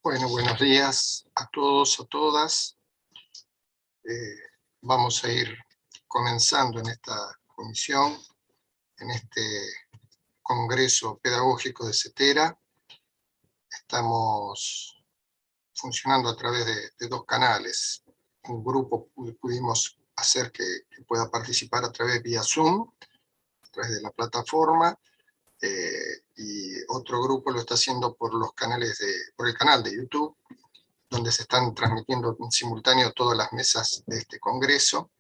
Bueno, buenos días a todos, a todas. Vamos a ir comenzando en esta comisión, en este Congreso Pedagógico de CETERA. Estamos funcionando a través de dos canales. Un grupo pudimos hacer que pueda participar a través vía Zoom, a través de la plataforma, y otro grupo lo está haciendo por los canales por el canal de YouTube, donde se están transmitiendo en simultáneo todas las mesas de este congreso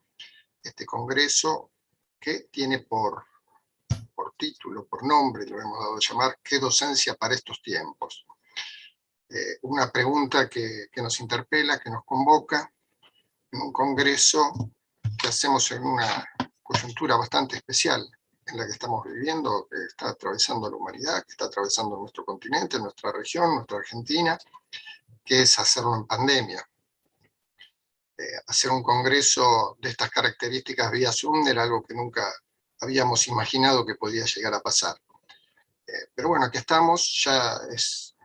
que tiene por título, por nombre, lo hemos dado a llamar, ¿qué docencia para estos tiempos? Una pregunta que nos interpela, que nos convoca, en un congreso que hacemos en una coyuntura bastante especial, en la que estamos viviendo, que está atravesando la humanidad, que está atravesando nuestro continente, nuestra región, nuestra Argentina, que es hacerlo en pandemia. Hacer un congreso de estas características vía Zoom era algo que nunca habíamos imaginado que podía llegar a pasar. Pero bueno, aquí estamos, ya es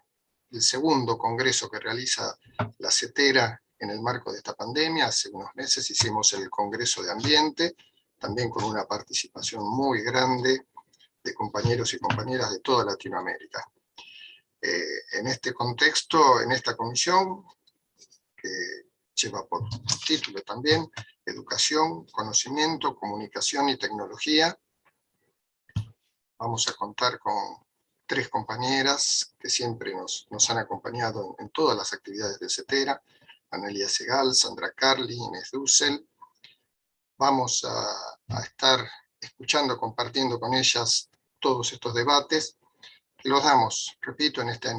el segundo congreso que realiza la CETERA en el marco de esta pandemia. Hace unos meses hicimos el Congreso de Ambiente, también con una participación muy grande de compañeros y compañeras de toda Latinoamérica. En este contexto, en esta comisión, que lleva por título también Educación, Conocimiento, Comunicación y Tecnología, vamos a contar con tres compañeras que siempre nos han acompañado en todas las actividades de CETERA: Analía Segal, Sandra Carli, Inés Dussel. Vamos a estar escuchando, compartiendo con ellas todos estos debates, que los damos, repito, en este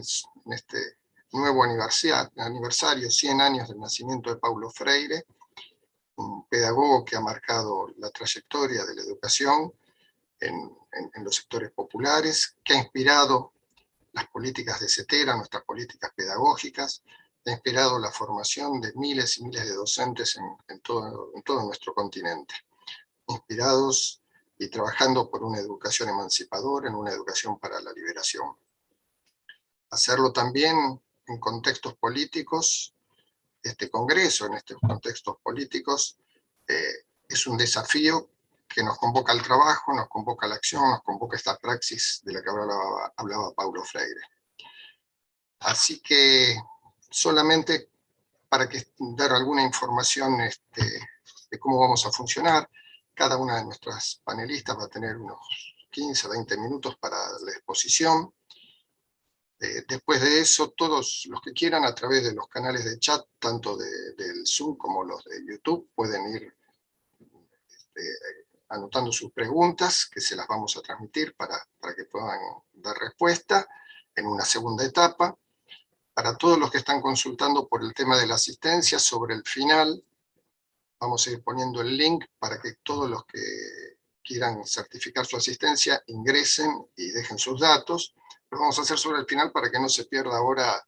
nuevo aniversario, 100 años del nacimiento de Paulo Freire, un pedagogo que ha marcado la trayectoria de la educación en los sectores populares, que ha inspirado las políticas de CETERA, nuestras políticas pedagógicas, ha inspirado la formación de miles y miles de docentes en todo nuestro continente, inspirados y trabajando por una educación emancipadora, en una educación para la liberación. Hacerlo también en contextos políticos, este congreso en estos contextos políticos es un desafío que nos convoca al trabajo, nos convoca a la acción, nos convoca a esta praxis de la que hablaba Paulo Freire. Así que solamente para dar alguna información de cómo vamos a funcionar, cada una de nuestras panelistas va a tener unos 15 a 20 minutos para la exposición. Después de eso, todos los que quieran, a través de los canales de chat, tanto del Zoom como los de YouTube, pueden ir anotando sus preguntas, que se las vamos a transmitir para que puedan dar respuesta en una segunda etapa. Para todos los que están consultando por el tema de la asistencia, sobre el final vamos a ir poniendo el link para que todos los que quieran certificar su asistencia ingresen y dejen sus datos. Lo vamos a hacer sobre el final para que no se pierda ahora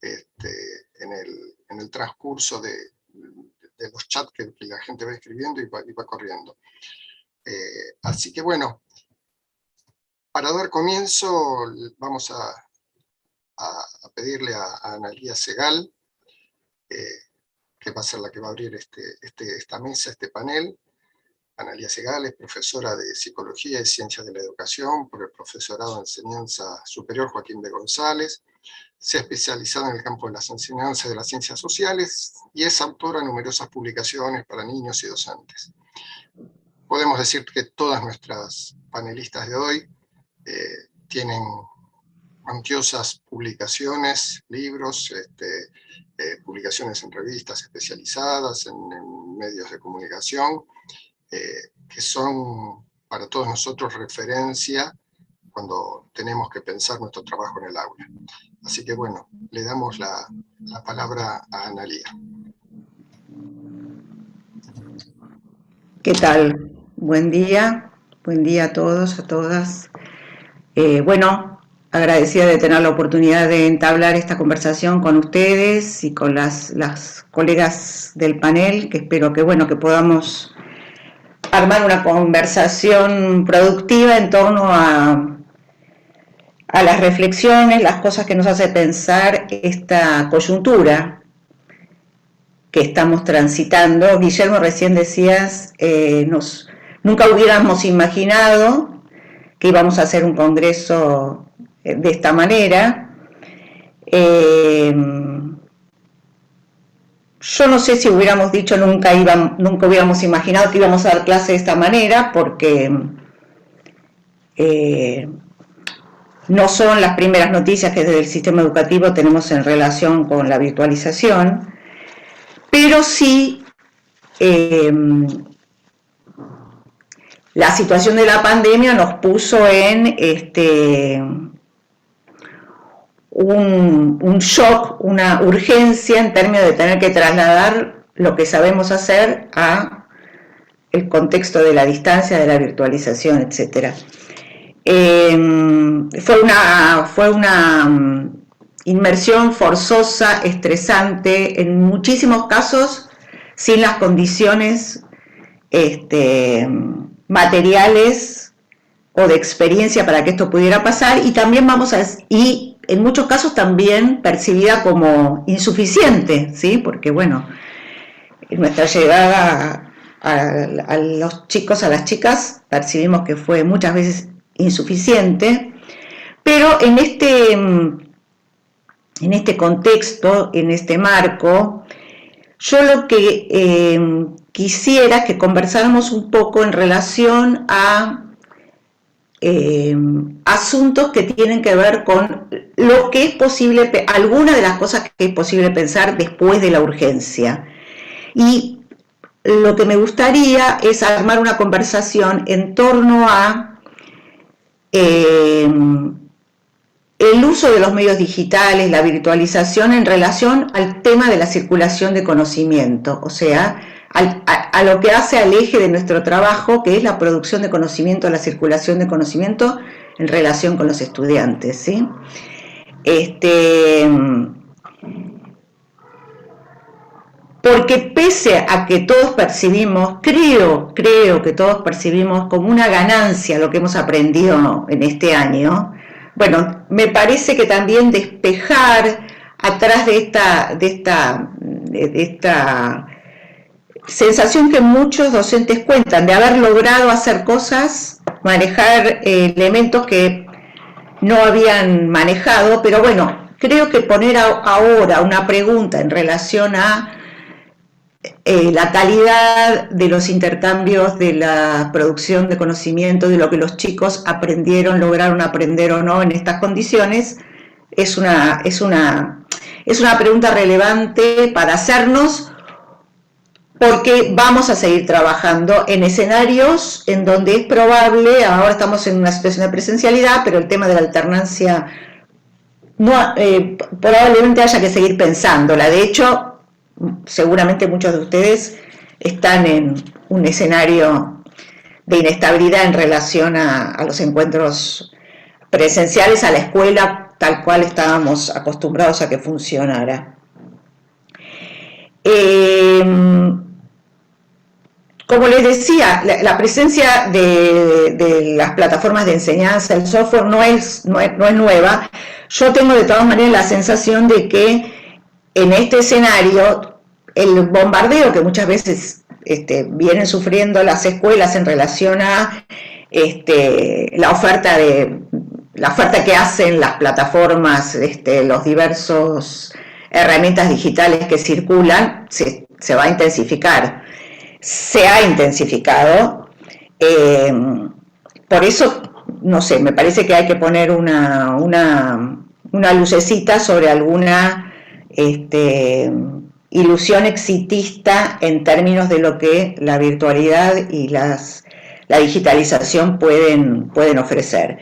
en el transcurso de los chats que la gente va escribiendo y va corriendo. Así que bueno, para dar comienzo vamos a pedirle a Analía Segal, que va a ser la que va a abrir esta mesa, este panel. Analía Segal es profesora de Psicología y Ciencias de la Educación por el Profesorado de Enseñanza Superior Joaquín de González. Se ha especializado en el campo de las enseñanzas de las ciencias sociales y es autora de numerosas publicaciones para niños y docentes. Podemos decir que todas nuestras panelistas de hoy tienen cuantiosas publicaciones, libros, publicaciones en revistas especializadas, en medios de comunicación, que son para todos nosotros referencia cuando tenemos que pensar nuestro trabajo en el aula. Así que bueno, le damos la palabra a Analía. ¿Qué tal? Buen día a todos, a todas. Bueno, agradecida de tener la oportunidad de entablar esta conversación con ustedes y con las colegas del panel, que espero que podamos armar una conversación productiva en torno a las reflexiones, las cosas que nos hace pensar esta coyuntura que estamos transitando. Guillermo, recién decías, nunca hubiéramos imaginado que íbamos a hacer un congreso de esta manera. Yo no sé si hubiéramos dicho nunca hubiéramos imaginado que íbamos a dar clase de esta manera, porque no son las primeras noticias que desde el sistema educativo tenemos en relación con la virtualización, pero sí la situación de la pandemia nos puso en un shock, una urgencia en términos de tener que trasladar lo que sabemos hacer a el contexto de la distancia, de la virtualización, etc. Fue una inmersión forzosa, estresante, en muchísimos casos sin las condiciones materiales o de experiencia para que esto pudiera pasar, y también y en muchos casos también percibida como insuficiente, ¿sí? Porque bueno, nuestra llegada a los chicos, a las chicas, percibimos que fue muchas veces insuficiente, pero en este contexto, en este marco, yo lo que quisiera es que conversáramos un poco en relación a asuntos que tienen que ver con lo que es posible, algunas de las cosas que es posible pensar después de la urgencia. Y lo que me gustaría es armar una conversación en torno a el uso de los medios digitales, la virtualización en relación al tema de la circulación de conocimiento, o sea, a lo que hace al eje de nuestro trabajo, que es la producción de conocimiento, la circulación de conocimiento en relación con los estudiantes, ¿sí? Porque pese a que todos percibimos, creo que todos percibimos como una ganancia lo que hemos aprendido en este año, bueno, me parece que también despejar atrás de esta sensación que muchos docentes cuentan de haber logrado hacer cosas, manejar elementos que no habían manejado, pero bueno, creo que poner ahora una pregunta en relación a la calidad de los intercambios, de la producción de conocimiento, de lo que los chicos aprendieron, lograron aprender o no en estas condiciones, es una pregunta relevante para hacernos, porque vamos a seguir trabajando en escenarios en donde es probable, ahora estamos en una situación de presencialidad, pero el tema de la alternancia probablemente haya que seguir pensándola. De hecho, seguramente muchos de ustedes están en un escenario de inestabilidad en relación a los encuentros presenciales, a la escuela tal cual estábamos acostumbrados a que funcionara. Como les decía, la presencia de las plataformas de enseñanza, el software no es nueva. Yo tengo de todas maneras la sensación de que en este escenario, el bombardeo que muchas veces vienen sufriendo las escuelas en relación a la oferta que hacen las plataformas, los diversos herramientas digitales que circulan, se va a intensificar. Se ha intensificado. Por eso, no sé, me parece que hay que poner una lucecita sobre alguna ilusión exitista en términos de lo que la virtualidad y la digitalización pueden ofrecer.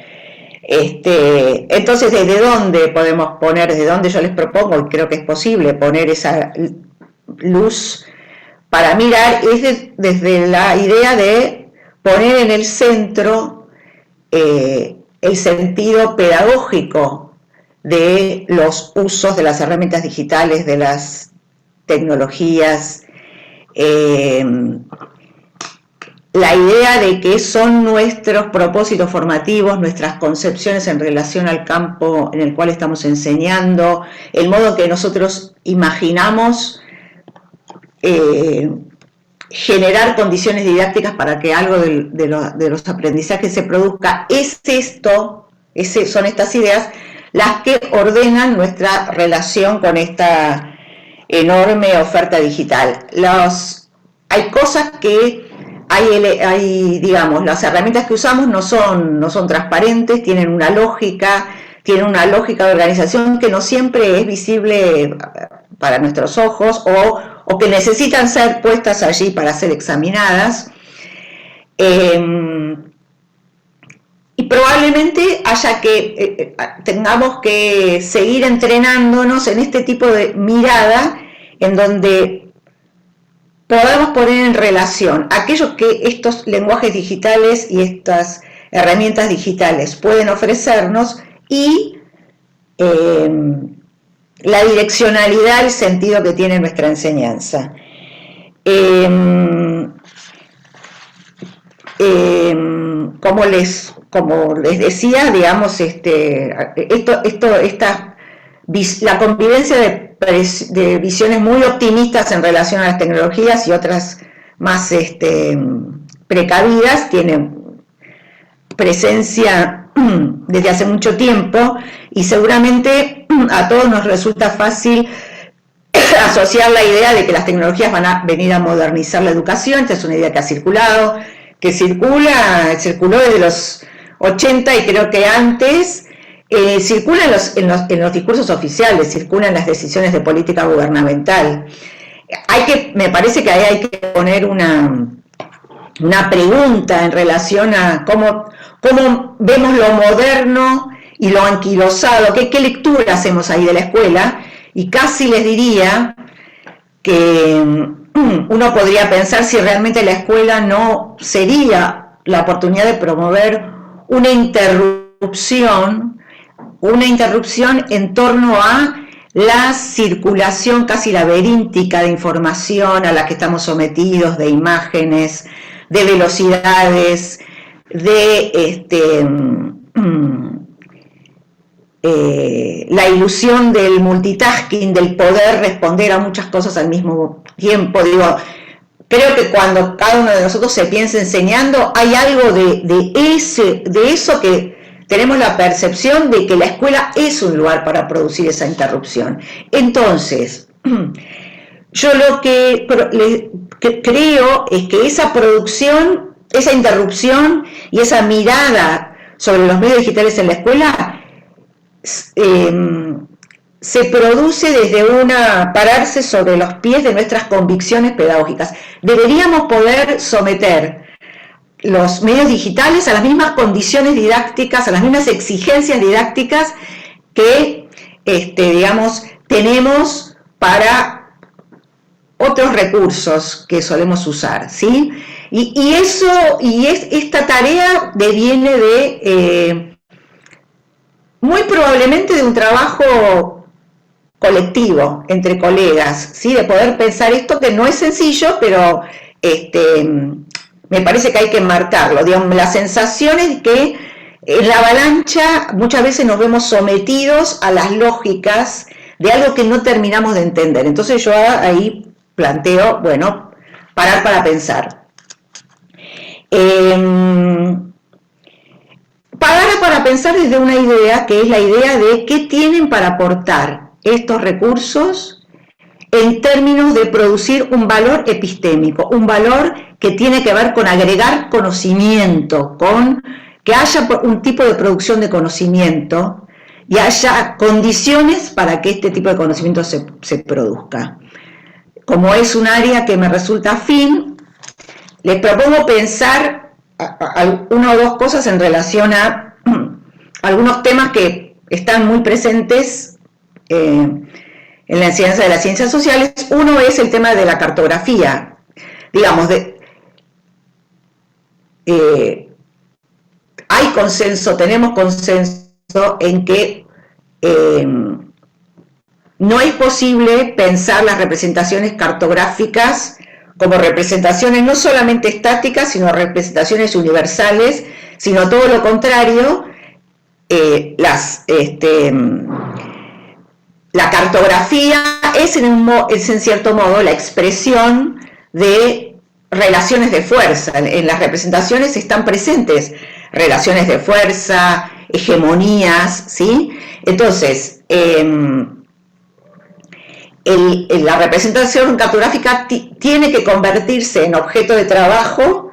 Entonces, ¿desde dónde podemos poner, desde dónde yo les propongo, y creo que es posible poner esa luz para mirar, es desde la idea de poner en el centro el sentido pedagógico de los usos de las herramientas digitales, de las tecnologías, la idea de que son nuestros propósitos formativos, nuestras concepciones en relación al campo en el cual estamos enseñando, el modo que nosotros imaginamos generar condiciones didácticas para que algo de los aprendizajes se produzca, son estas ideas las que ordenan nuestra relación con esta enorme oferta digital. Hay cosas que digamos, las herramientas que usamos no son transparentes, tienen una lógica de organización que no siempre es visible para nuestros ojos o que necesitan ser puestas allí para ser examinadas. Y probablemente tengamos que seguir entrenándonos en este tipo de mirada en donde podamos poner en relación aquello que estos lenguajes digitales y estas herramientas digitales pueden ofrecernos y la direccionalidad, el sentido que tiene nuestra enseñanza. Como les decía, digamos, la convivencia de visiones muy optimistas en relación a las tecnologías y otras más precavidas tiene presencia desde hace mucho tiempo y seguramente a todos nos resulta fácil asociar la idea de que las tecnologías van a venir a modernizar la educación. Esta es una idea que circuló desde los 80 y creo que antes, circula en los discursos oficiales, circula en las decisiones de política gubernamental. Me parece que ahí hay que poner una pregunta en relación a cómo vemos lo moderno y lo anquilosado, qué lectura hacemos ahí de la escuela, y casi les diría que uno podría pensar si realmente la escuela no sería la oportunidad de promover una interrupción en torno a la circulación casi laberíntica de información a la que estamos sometidos, de imágenes, de velocidades, de la ilusión del multitasking, del poder responder a muchas cosas al mismo tiempo. Creo que cuando cada uno de nosotros se piensa enseñando, hay algo de eso que tenemos la percepción de que la escuela es un lugar para producir esa interrupción. Entonces, yo lo que creo es que esa producción, esa interrupción y esa mirada sobre los medios digitales en la escuela se produce desde pararse sobre los pies de nuestras convicciones pedagógicas. Deberíamos poder someter los medios digitales a las mismas condiciones didácticas, a las mismas exigencias didácticas que, digamos, tenemos para otros recursos que solemos usar, ¿sí? Esta tarea deviene muy probablemente de un trabajo colectivo, entre colegas, ¿sí? De poder pensar esto, que no es sencillo, pero me parece que hay que marcarlo. Digamos, la sensación es que en la avalancha muchas veces nos vemos sometidos a las lógicas de algo que no terminamos de entender. Entonces yo ahí planteo, parar para pensar. Parar para pensar desde una idea que es la idea de qué tienen para aportar estos recursos en términos de producir un valor epistémico, un valor que tiene que ver con agregar conocimiento, con que haya un tipo de producción de conocimiento y haya condiciones para que este tipo de conocimiento se produzca. Como es un área que me resulta afín, les propongo pensar una o dos cosas en relación a algunos temas que están muy presentes en la enseñanza de las ciencias sociales. Uno es el tema de la cartografía. Digamos, tenemos consenso en que no es posible pensar las representaciones cartográficas como representaciones no solamente estáticas, sino representaciones universales, sino todo lo contrario, la cartografía es en cierto modo la expresión de relaciones de fuerza. En las representaciones están presentes relaciones de fuerza, hegemonías, ¿sí? Entonces, la representación cartográfica tiene que convertirse en objeto de trabajo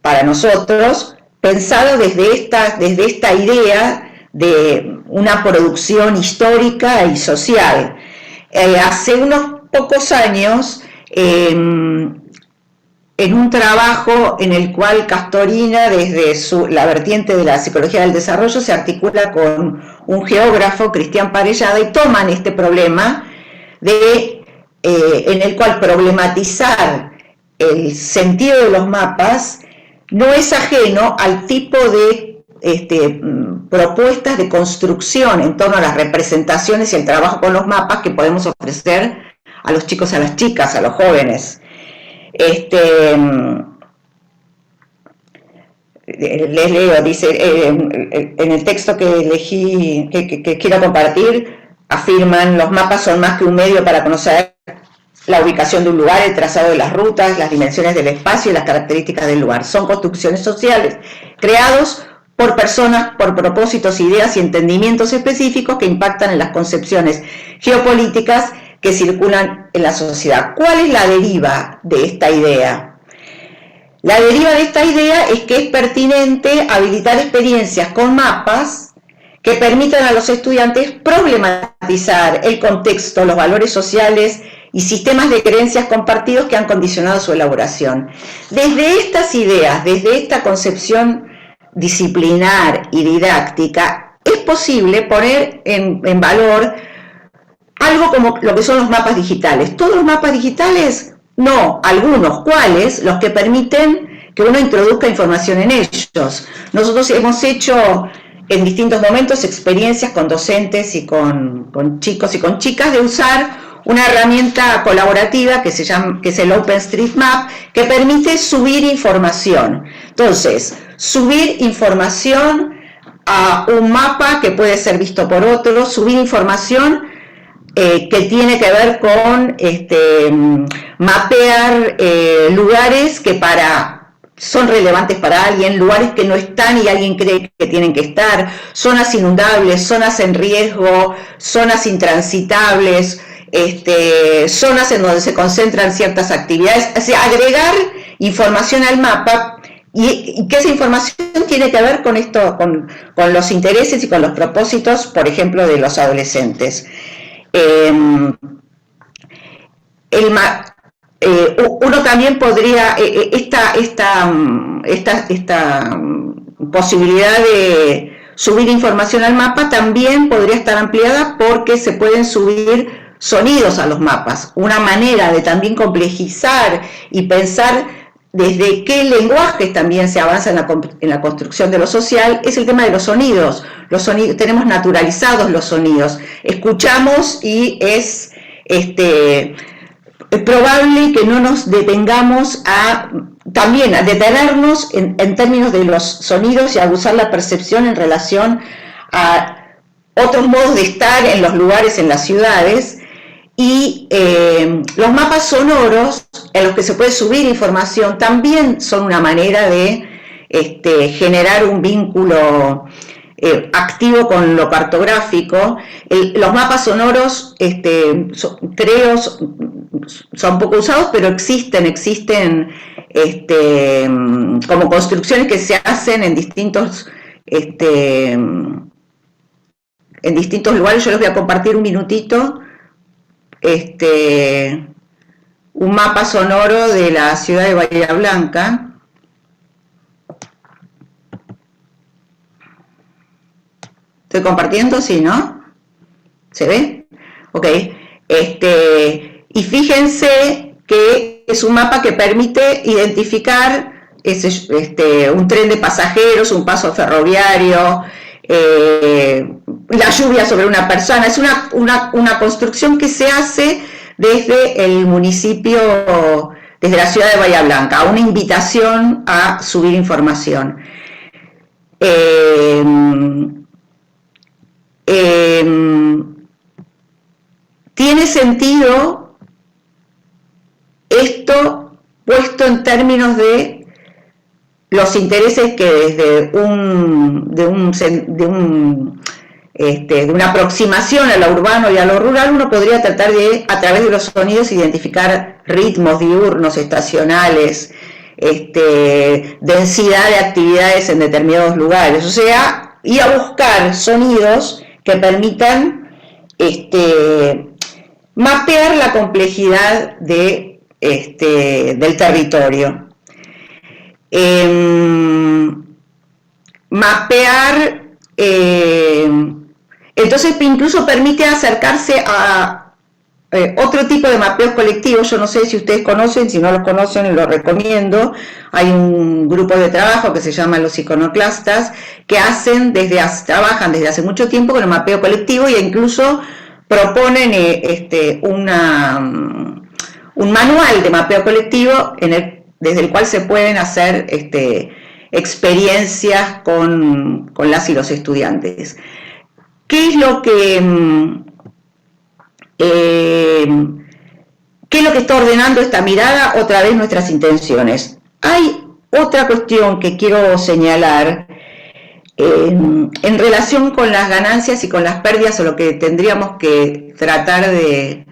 para nosotros, pensado desde esta idea de una producción histórica y social. Hace unos pocos años, en un trabajo en el cual Castorina, desde la vertiente de la psicología del desarrollo, se articula con un geógrafo, Cristian Parellada, y toman este problema en el cual problematizar el sentido de los mapas no es ajeno al tipo de propuestas de construcción en torno a las representaciones y el trabajo con los mapas que podemos ofrecer a los chicos, a las chicas, a los jóvenes. Les leo, dice, en el texto que elegí, que quiero compartir, afirman: los mapas son más que un medio para conocer la ubicación de un lugar, el trazado de las rutas, las dimensiones del espacio y las características del lugar. Son construcciones sociales creados por personas, por propósitos, ideas y entendimientos específicos que impactan en las concepciones geopolíticas que circulan en la sociedad. ¿Cuál es la deriva de esta idea? La deriva de esta idea es que es pertinente habilitar experiencias con mapas que permitan a los estudiantes problematizar el contexto, los valores sociales y sistemas de creencias compartidos que han condicionado su elaboración. Desde estas ideas, desde esta concepción disciplinar y didáctica, es posible poner en valor algo como lo que son los mapas digitales. ¿Todos los mapas digitales? No, algunos. ¿Cuáles? Los que permiten que uno introduzca información en ellos. Nosotros hemos hecho en distintos momentos experiencias con docentes y con chicos y con chicas de usar una herramienta colaborativa que es el OpenStreetMap, que permite subir información. Entonces, subir información a un mapa que puede ser visto por otros, subir información que tiene que ver con mapear lugares que son relevantes para alguien, lugares que no están y alguien cree que tienen que estar, zonas inundables, zonas en riesgo, zonas intransitables, zonas en donde se concentran ciertas actividades, o sea, agregar información al mapa y que esa información tiene que ver con esto, con los intereses y con los propósitos, por ejemplo, de los adolescentes. Uno también podría, esta posibilidad de subir información al mapa también podría estar ampliada porque se pueden subir sonidos a los mapas. Una manera de también complejizar y pensar desde qué lenguajes también se avanza en la construcción de lo social es el tema de los sonidos. Los sonidos, tenemos naturalizados los sonidos, escuchamos y es probable que no nos detengamos también a detenernos en términos de los sonidos y a usar la percepción en relación a otros modos de estar en los lugares, en las ciudades. Y los mapas sonoros en los que se puede subir información también son una manera de generar un vínculo activo con lo cartográfico. Los mapas sonoros, creo, son poco usados, pero existen como construcciones que se hacen en distintos lugares. Yo les voy a compartir un minutito. Un mapa sonoro de la ciudad de Bahía Blanca. ¿Estoy compartiendo? Sí, ¿no? ¿Se ve? Ok. Y fíjense que es un mapa que permite identificar un tren de pasajeros, un paso ferroviario, la lluvia sobre una persona. Es una construcción que se hace desde el municipio desde la ciudad de Bahía Blanca, una invitación a subir información. ¿Tiene sentido esto puesto en términos de los intereses que desde de una aproximación a lo urbano y a lo rural uno podría tratar de, a través de los sonidos, identificar ritmos diurnos, estacionales, densidad de actividades en determinados lugares? O sea, ir a buscar sonidos que permitan mapear la complejidad del territorio. Mapear, entonces incluso permite acercarse a otro tipo de mapeos colectivos. Yo no sé si ustedes conocen, si no los conocen los recomiendo. Hay un grupo de trabajo que se llama Los Iconoclastas, que trabajan desde hace mucho tiempo con el mapeo colectivo e incluso proponen un manual de mapeo colectivo desde el cual se pueden hacer experiencias con las y los estudiantes. ¿Qué es lo que está ordenando esta mirada? Otra vez nuestras intenciones. Hay otra cuestión que quiero señalar en relación con las ganancias y con las pérdidas, o lo que tendríamos que tratar de,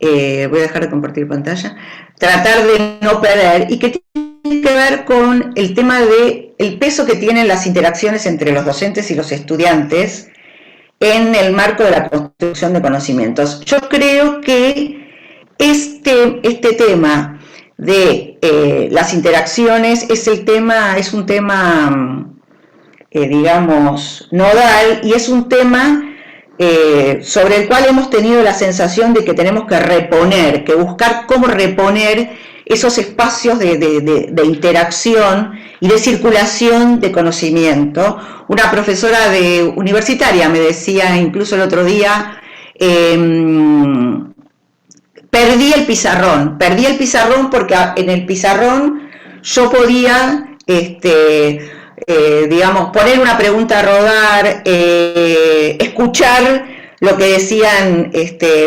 voy a dejar de compartir pantalla, tratar de no perder, y que tiene que ver con el tema del peso que tienen las interacciones entre los docentes y los estudiantes en el marco de la construcción de conocimientos. Yo creo que este tema de las interacciones es un tema digamos, nodal, y es un tema sobre el cual hemos tenido la sensación de que tenemos que buscar cómo reponer esos espacios de interacción y de circulación de conocimiento. Una profesora universitaria me decía incluso el otro día, perdí el pizarrón porque en el pizarrón yo podía digamos, poner una pregunta a rodar, escuchar lo que decían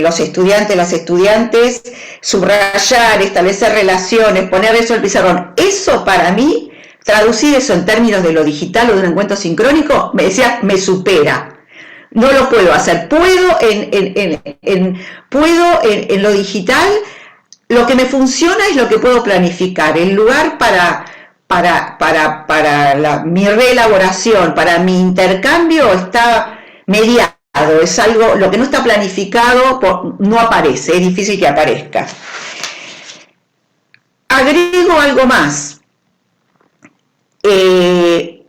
los estudiantes, las estudiantes, subrayar, establecer relaciones, poner eso en el pizarrón. Eso para mí, traducir eso en términos de lo digital o de un encuentro sincrónico, me decía, me supera. No lo puedo hacer. Puedo en lo digital, lo que me funciona es lo que puedo planificar. El lugar para mi reelaboración, para mi intercambio está mediado, es algo, lo que no está planificado no aparece, es difícil que aparezca. Agrego algo más, que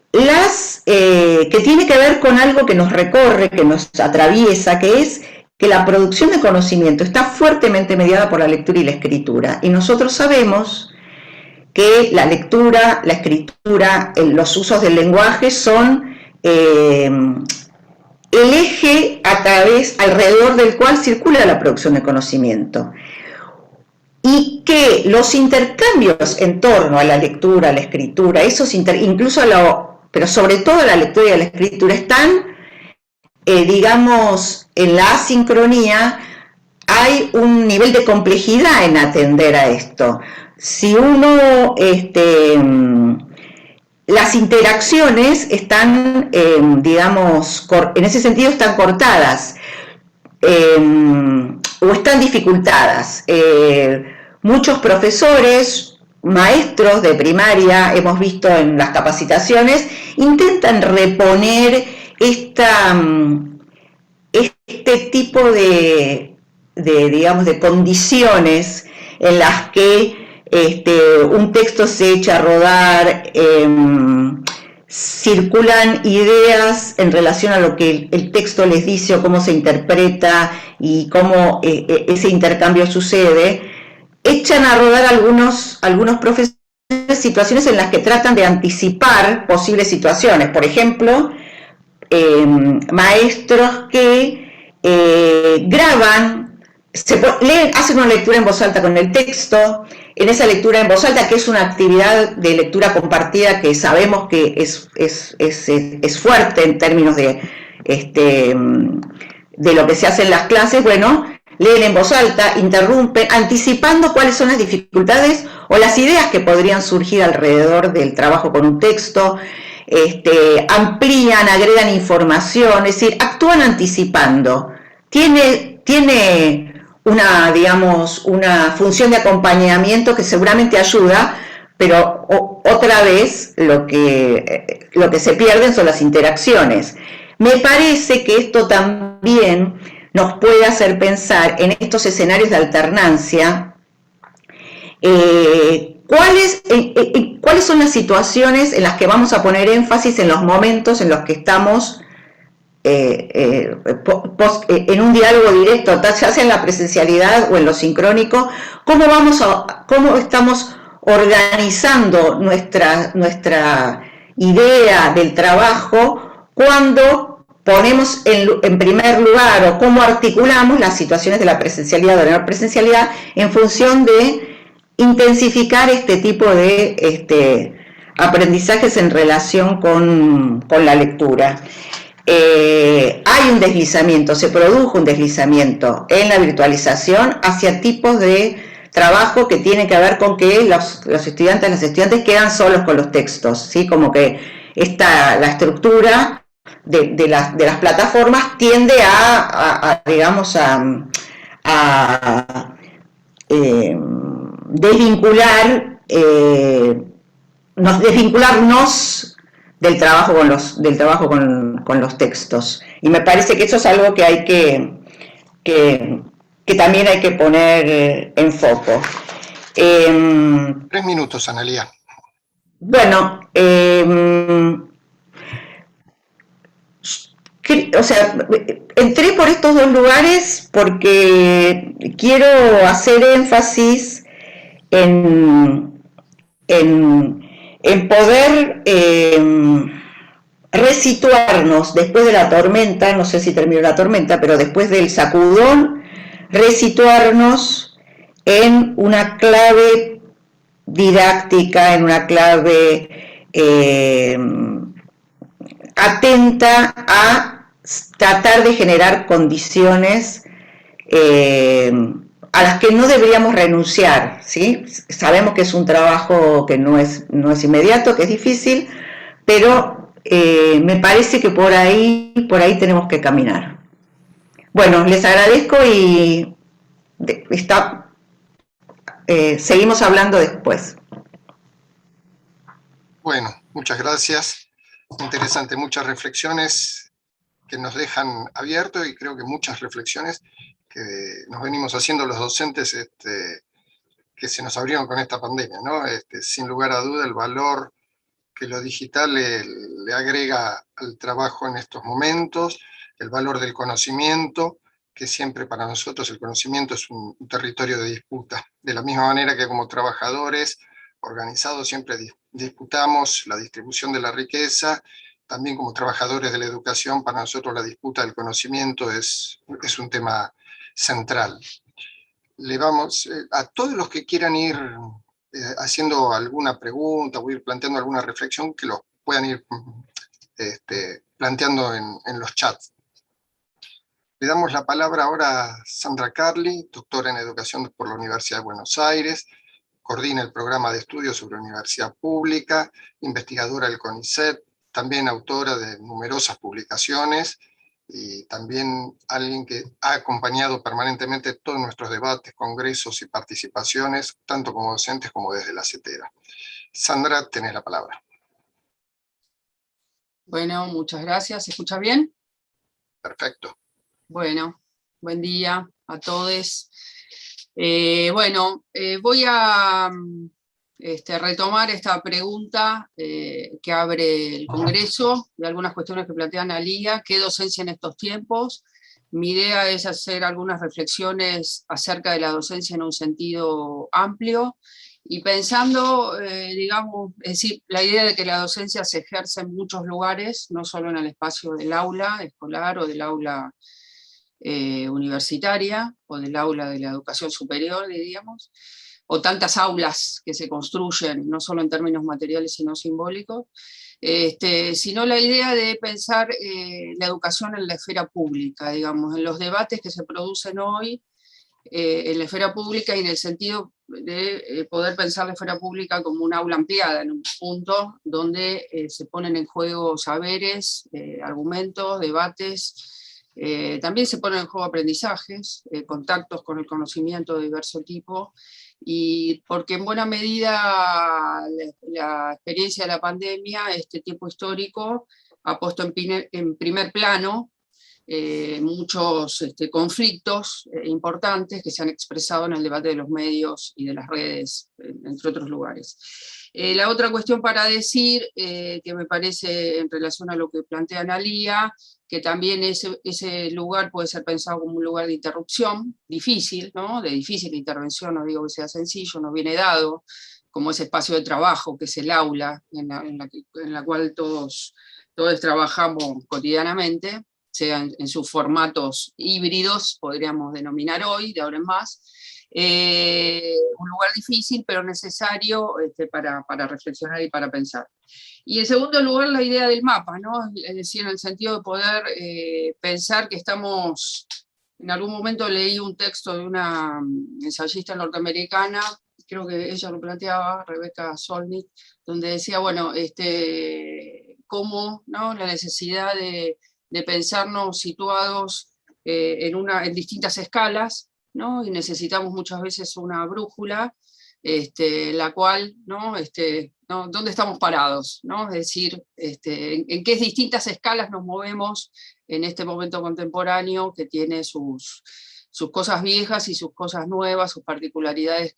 tiene que ver con algo que nos recorre, que nos atraviesa, que es que la producción de conocimiento está fuertemente mediada por la lectura y la escritura, y nosotros sabemos que la lectura, la escritura, los usos del lenguaje son el eje alrededor del cual circula la producción de conocimiento. Y que los intercambios en torno a la lectura, a la escritura, pero sobre todo a la lectura y a la escritura, están, digamos, en la asincronía. Hay un nivel de complejidad en atender a esto. Si uno, las interacciones están, digamos, en ese sentido están cortadas o están dificultadas. Muchos profesores, maestros de primaria, hemos visto en las capacitaciones, intentan reponer este tipo digamos, de condiciones en las que un texto se echa a rodar, circulan ideas en relación a lo que el texto les dice o cómo se interpreta y cómo ese intercambio sucede. Echan a rodar algunos profesores situaciones en las que tratan de anticipar posibles situaciones. Por ejemplo, maestros que graban, hacen una lectura en voz alta con el texto, en esa lectura en voz alta, que es una actividad de lectura compartida que sabemos que es fuerte en términos de lo que se hace en las clases, bueno, leen en voz alta, interrumpen, anticipando cuáles son las dificultades o las ideas que podrían surgir alrededor del trabajo con un texto, amplían, agregan información, es decir, actúan anticipando. Tiene una, digamos, una función de acompañamiento que seguramente ayuda, pero otra vez lo que se pierden son las interacciones. Me parece que esto también nos puede hacer pensar en estos escenarios de alternancia, ¿cuáles son las situaciones en las que vamos a poner énfasis en los momentos en los que estamos en un diálogo directo, ya sea en la presencialidad o en lo sincrónico? ¿Cómo estamos organizando nuestra idea del trabajo cuando ponemos en primer lugar, o cómo articulamos las situaciones de la presencialidad o de la no presencialidad en función de intensificar este tipo de aprendizajes en relación con la lectura? Hay un deslizamiento, se produjo un deslizamiento en la virtualización hacia tipos de trabajo que tienen que ver con que los estudiantes, las estudiantes quedan solos con los textos, ¿sí? Como que la estructura de las plataformas tiende digamos, a desvincularnos del trabajo con los textos. Y me parece que eso es algo que hay que también hay que poner en foco. 3 minutos, Analía. Bueno, o sea, entré por estos dos lugares porque quiero hacer énfasis en poder resituarnos después de la tormenta, no sé si terminó la tormenta, pero después del sacudón, resituarnos en una clave didáctica, en una clave atenta a tratar de generar condiciones a las que no deberíamos renunciar, ¿sí? Sabemos que es un trabajo que no es inmediato, que es difícil, pero me parece que por ahí tenemos que caminar. Bueno, les agradezco y seguimos hablando después. Bueno, muchas gracias. Interesante, muchas reflexiones que nos dejan abiertos, y creo que muchas reflexiones que nos venimos haciendo los docentes que se nos abrieron con esta pandemia, ¿no? Sin lugar a duda, el valor que lo digital le agrega al trabajo en estos momentos, el valor del conocimiento, que siempre para nosotros el conocimiento es un territorio de disputa. De la misma manera que como trabajadores organizados siempre disputamos la distribución de la riqueza, también como trabajadores de la educación, para nosotros la disputa del conocimiento es un tema central. Le vamos a todos los que quieran ir haciendo alguna pregunta o ir planteando alguna reflexión, que lo puedan ir planteando en los chats. Le damos la palabra ahora a Sandra Carli, doctora en Educación por la Universidad de Buenos Aires, coordina el programa de estudios sobre universidad pública, investigadora del CONICET, también autora de numerosas publicaciones, y también alguien que ha acompañado permanentemente todos nuestros debates, congresos y participaciones, tanto como docentes como desde la CETERA. Sandra, tenés la palabra. Bueno, muchas gracias. ¿Se escucha bien? Perfecto. Bueno, buen día a todos. Voy a retomar esta pregunta que abre el Congreso, de algunas cuestiones que plantean Analía: ¿qué docencia en estos tiempos? Mi idea es hacer algunas reflexiones acerca de la docencia en un sentido amplio, y pensando, digamos, es decir, la idea de que la docencia se ejerce en muchos lugares, no solo en el espacio del aula escolar o del aula universitaria, o del aula de la educación superior, diríamos, o tantas aulas que se construyen, no solo en términos materiales, sino simbólicos, sino la idea de pensar la educación en la esfera pública, digamos, en los debates que se producen hoy, en la esfera pública y en el sentido de poder pensar la esfera pública como un aula ampliada, en un punto donde se ponen en juego saberes, argumentos, debates, también se ponen en juego aprendizajes, contactos con el conocimiento de diverso tipo, y porque en buena medida la experiencia de la pandemia, este tiempo histórico, ha puesto en primer plano muchos conflictos importantes que se han expresado en el debate de los medios y de las redes, entre otros lugares. La otra cuestión para decir, que me parece en relación a lo que plantea Analía, que también ese lugar puede ser pensado como un lugar de interrupción, difícil, ¿no? De difícil intervención, no digo que sea sencillo, no viene dado, como ese espacio de trabajo que es el aula, en la cual todos trabajamos cotidianamente, sean en sus formatos híbridos, podríamos denominar hoy, de ahora en más. Un lugar difícil, pero necesario para reflexionar y para pensar. Y en segundo lugar, la idea del mapa, ¿no? Es decir, en el sentido de poder pensar que estamos... En algún momento leí un texto de una ensayista norteamericana, creo que ella lo planteaba, Rebecca Solnit, donde decía, bueno, cómo, ¿no? La necesidad de pensarnos situados en distintas escalas, ¿no? Y necesitamos muchas veces una brújula, la cual, ¿no? ¿no? ¿Dónde estamos parados? ¿No? Es decir, en qué distintas escalas nos movemos en este momento contemporáneo que tiene sus cosas viejas y sus cosas nuevas, sus particularidades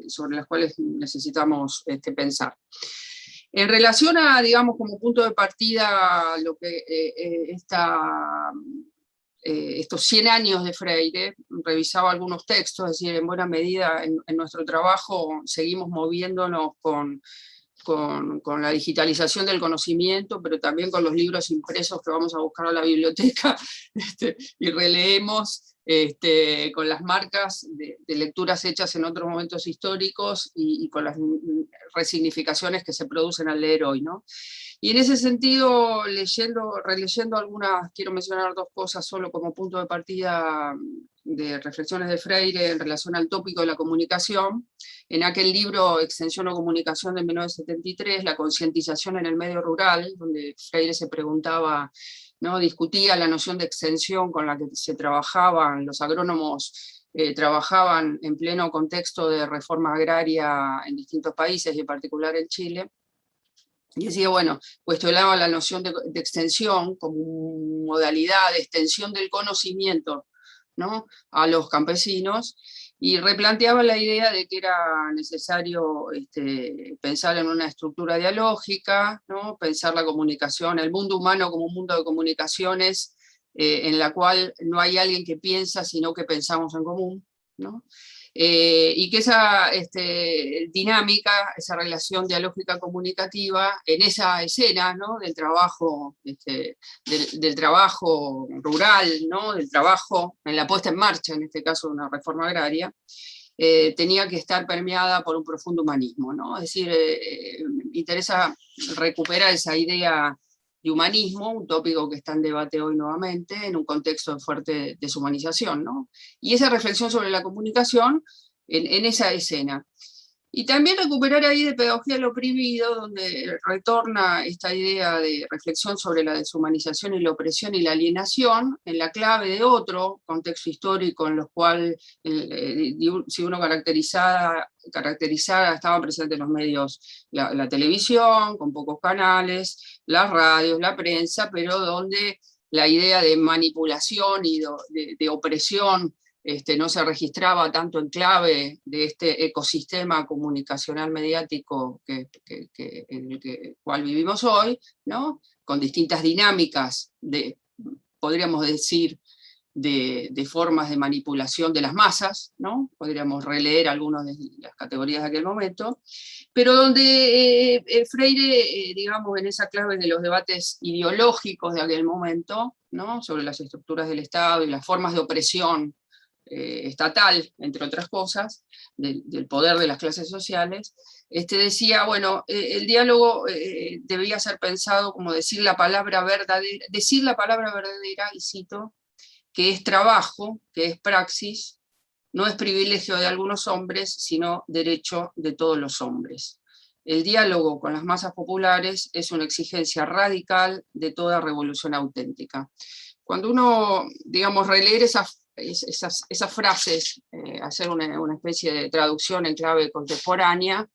sobre las cuales necesitamos pensar. En relación a, digamos, como punto de partida, lo que estos 100 años de Freire, revisaba algunos textos, es decir, en buena medida en nuestro trabajo seguimos moviéndonos con la digitalización del conocimiento, pero también con los libros impresos que vamos a buscar a la biblioteca y releemos, con las marcas de lecturas hechas en otros momentos históricos y con las resignificaciones que se producen al leer hoy, ¿no? Y en ese sentido, releyendo algunas, quiero mencionar dos cosas solo como punto de partida de reflexiones de Freire en relación al tópico de la comunicación. En aquel libro Extensión o Comunicación de 1973, la concientización en el medio rural, donde Freire se preguntaba, ¿no? Discutía la noción de extensión con la que se trabajaban, los agrónomos trabajaban en pleno contexto de reforma agraria en distintos países, y en particular en Chile. Y decía, bueno, cuestionaba la noción de extensión como modalidad de extensión del conocimiento, ¿no? A los campesinos, y replanteaba la idea de que era necesario pensar en una estructura dialógica, ¿no? Pensar la comunicación, el mundo humano como un mundo de comunicaciones en la cual no hay alguien que piensa, sino que pensamos en común, ¿no? Y que esa dinámica, esa relación dialógica comunicativa, en esa escena, ¿no? Del trabajo, del trabajo rural, ¿no? Del trabajo en la puesta en marcha, en este caso de una reforma agraria, tenía que estar permeada por un profundo humanismo, ¿no? Es decir, me interesa recuperar esa idea de humanismo, un tópico que está en debate hoy nuevamente, en un contexto de fuerte deshumanización, ¿no? Y esa reflexión sobre la comunicación en esa escena. Y también recuperar ahí de Pedagogía del Oprimido, donde retorna esta idea de reflexión sobre la deshumanización y la opresión y la alienación, en la clave de otro contexto histórico en los cuales, si uno caracterizara, estaban presentes los medios, la televisión, con pocos canales, las radios, la prensa, pero donde la idea de manipulación y de opresión no se registraba tanto en clave de este ecosistema comunicacional mediático en el cual vivimos hoy, ¿no? Con distintas dinámicas podríamos decir, de formas de manipulación de las masas, ¿no? Podríamos releer algunas de las categorías de aquel momento, pero donde Freire, digamos, en esa clave de los debates ideológicos de aquel momento, ¿no? Sobre las estructuras del Estado y las formas de opresión estatal, entre otras cosas, del poder de las clases sociales, decía, bueno, el diálogo debía ser pensado como decir la palabra verdadera, y cito, que es trabajo, que es praxis, no es privilegio de algunos hombres, sino derecho de todos los hombres. El diálogo con las masas populares es una exigencia radical de toda revolución auténtica. Cuando uno, digamos, releer esas frases, hacer una especie de traducción en clave contemporánea,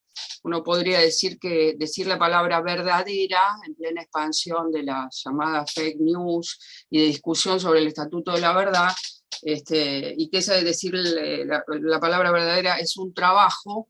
uno podría decir que decir la palabra verdadera, en plena expansión de las llamadas fake news y de discusión sobre el estatuto de la verdad, y que esa de decir la palabra verdadera es un trabajo,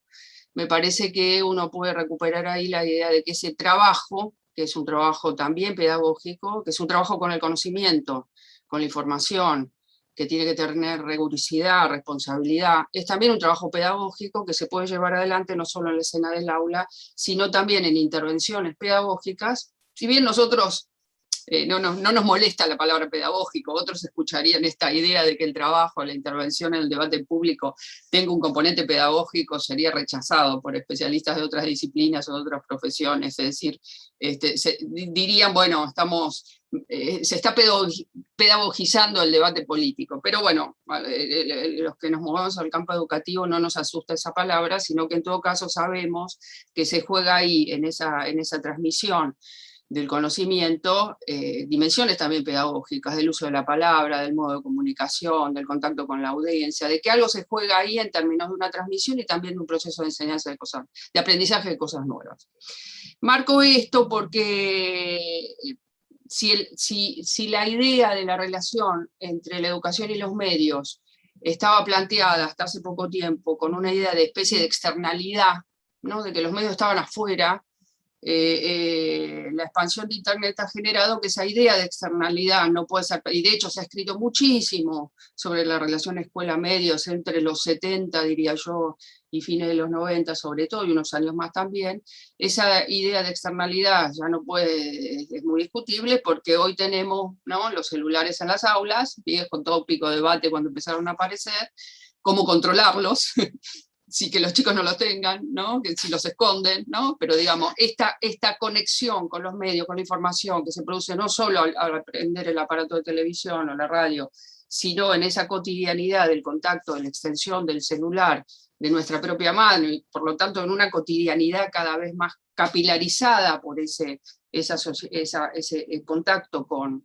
me parece que uno puede recuperar ahí la idea de que ese trabajo, que es un trabajo también pedagógico, que es un trabajo con el conocimiento, con la información, que tiene que tener rigurosidad, responsabilidad, es también un trabajo pedagógico que se puede llevar adelante no solo en la escena del aula, sino también en intervenciones pedagógicas. Si bien nosotros no nos molesta la palabra pedagógico, otros escucharían esta idea de que el trabajo, la intervención en el debate público tenga un componente pedagógico, sería rechazado por especialistas de otras disciplinas o de otras profesiones, es decir, dirían, bueno, se está pedagogizando el debate político, pero bueno, los que nos movemos al campo educativo no nos asusta esa palabra, sino que en todo caso sabemos que se juega ahí, en esa transmisión del conocimiento, dimensiones también pedagógicas, del uso de la palabra, del modo de comunicación, del contacto con la audiencia, de que algo se juega ahí en términos de una transmisión y también de un proceso de enseñanza de aprendizaje de cosas nuevas. Marco esto porque si la idea de la relación entre la educación y los medios estaba planteada hasta hace poco tiempo con una idea de especie de externalidad, ¿no? De que los medios estaban afuera, la expansión de Internet ha generado que esa idea de externalidad no puede ser, y de hecho se ha escrito muchísimo sobre la relación escuela-medios entre los 70, diría yo, y fines de los 90 sobre todo, y unos años más también. Esa idea de externalidad ya no puede, es muy discutible, porque hoy tenemos, ¿no?, los celulares en las aulas, viejo tópico debate cuando empezaron a aparecer, cómo controlarlos, sí, que los chicos no los tengan, ¿no?, que si los esconden, ¿no? Pero digamos, esta conexión con los medios, con la información que se produce no solo al aprender el aparato de televisión o la radio, sino en esa cotidianidad del contacto, de la extensión del celular, de nuestra propia mano, y por lo tanto en una cotidianidad cada vez más capilarizada por ese contacto con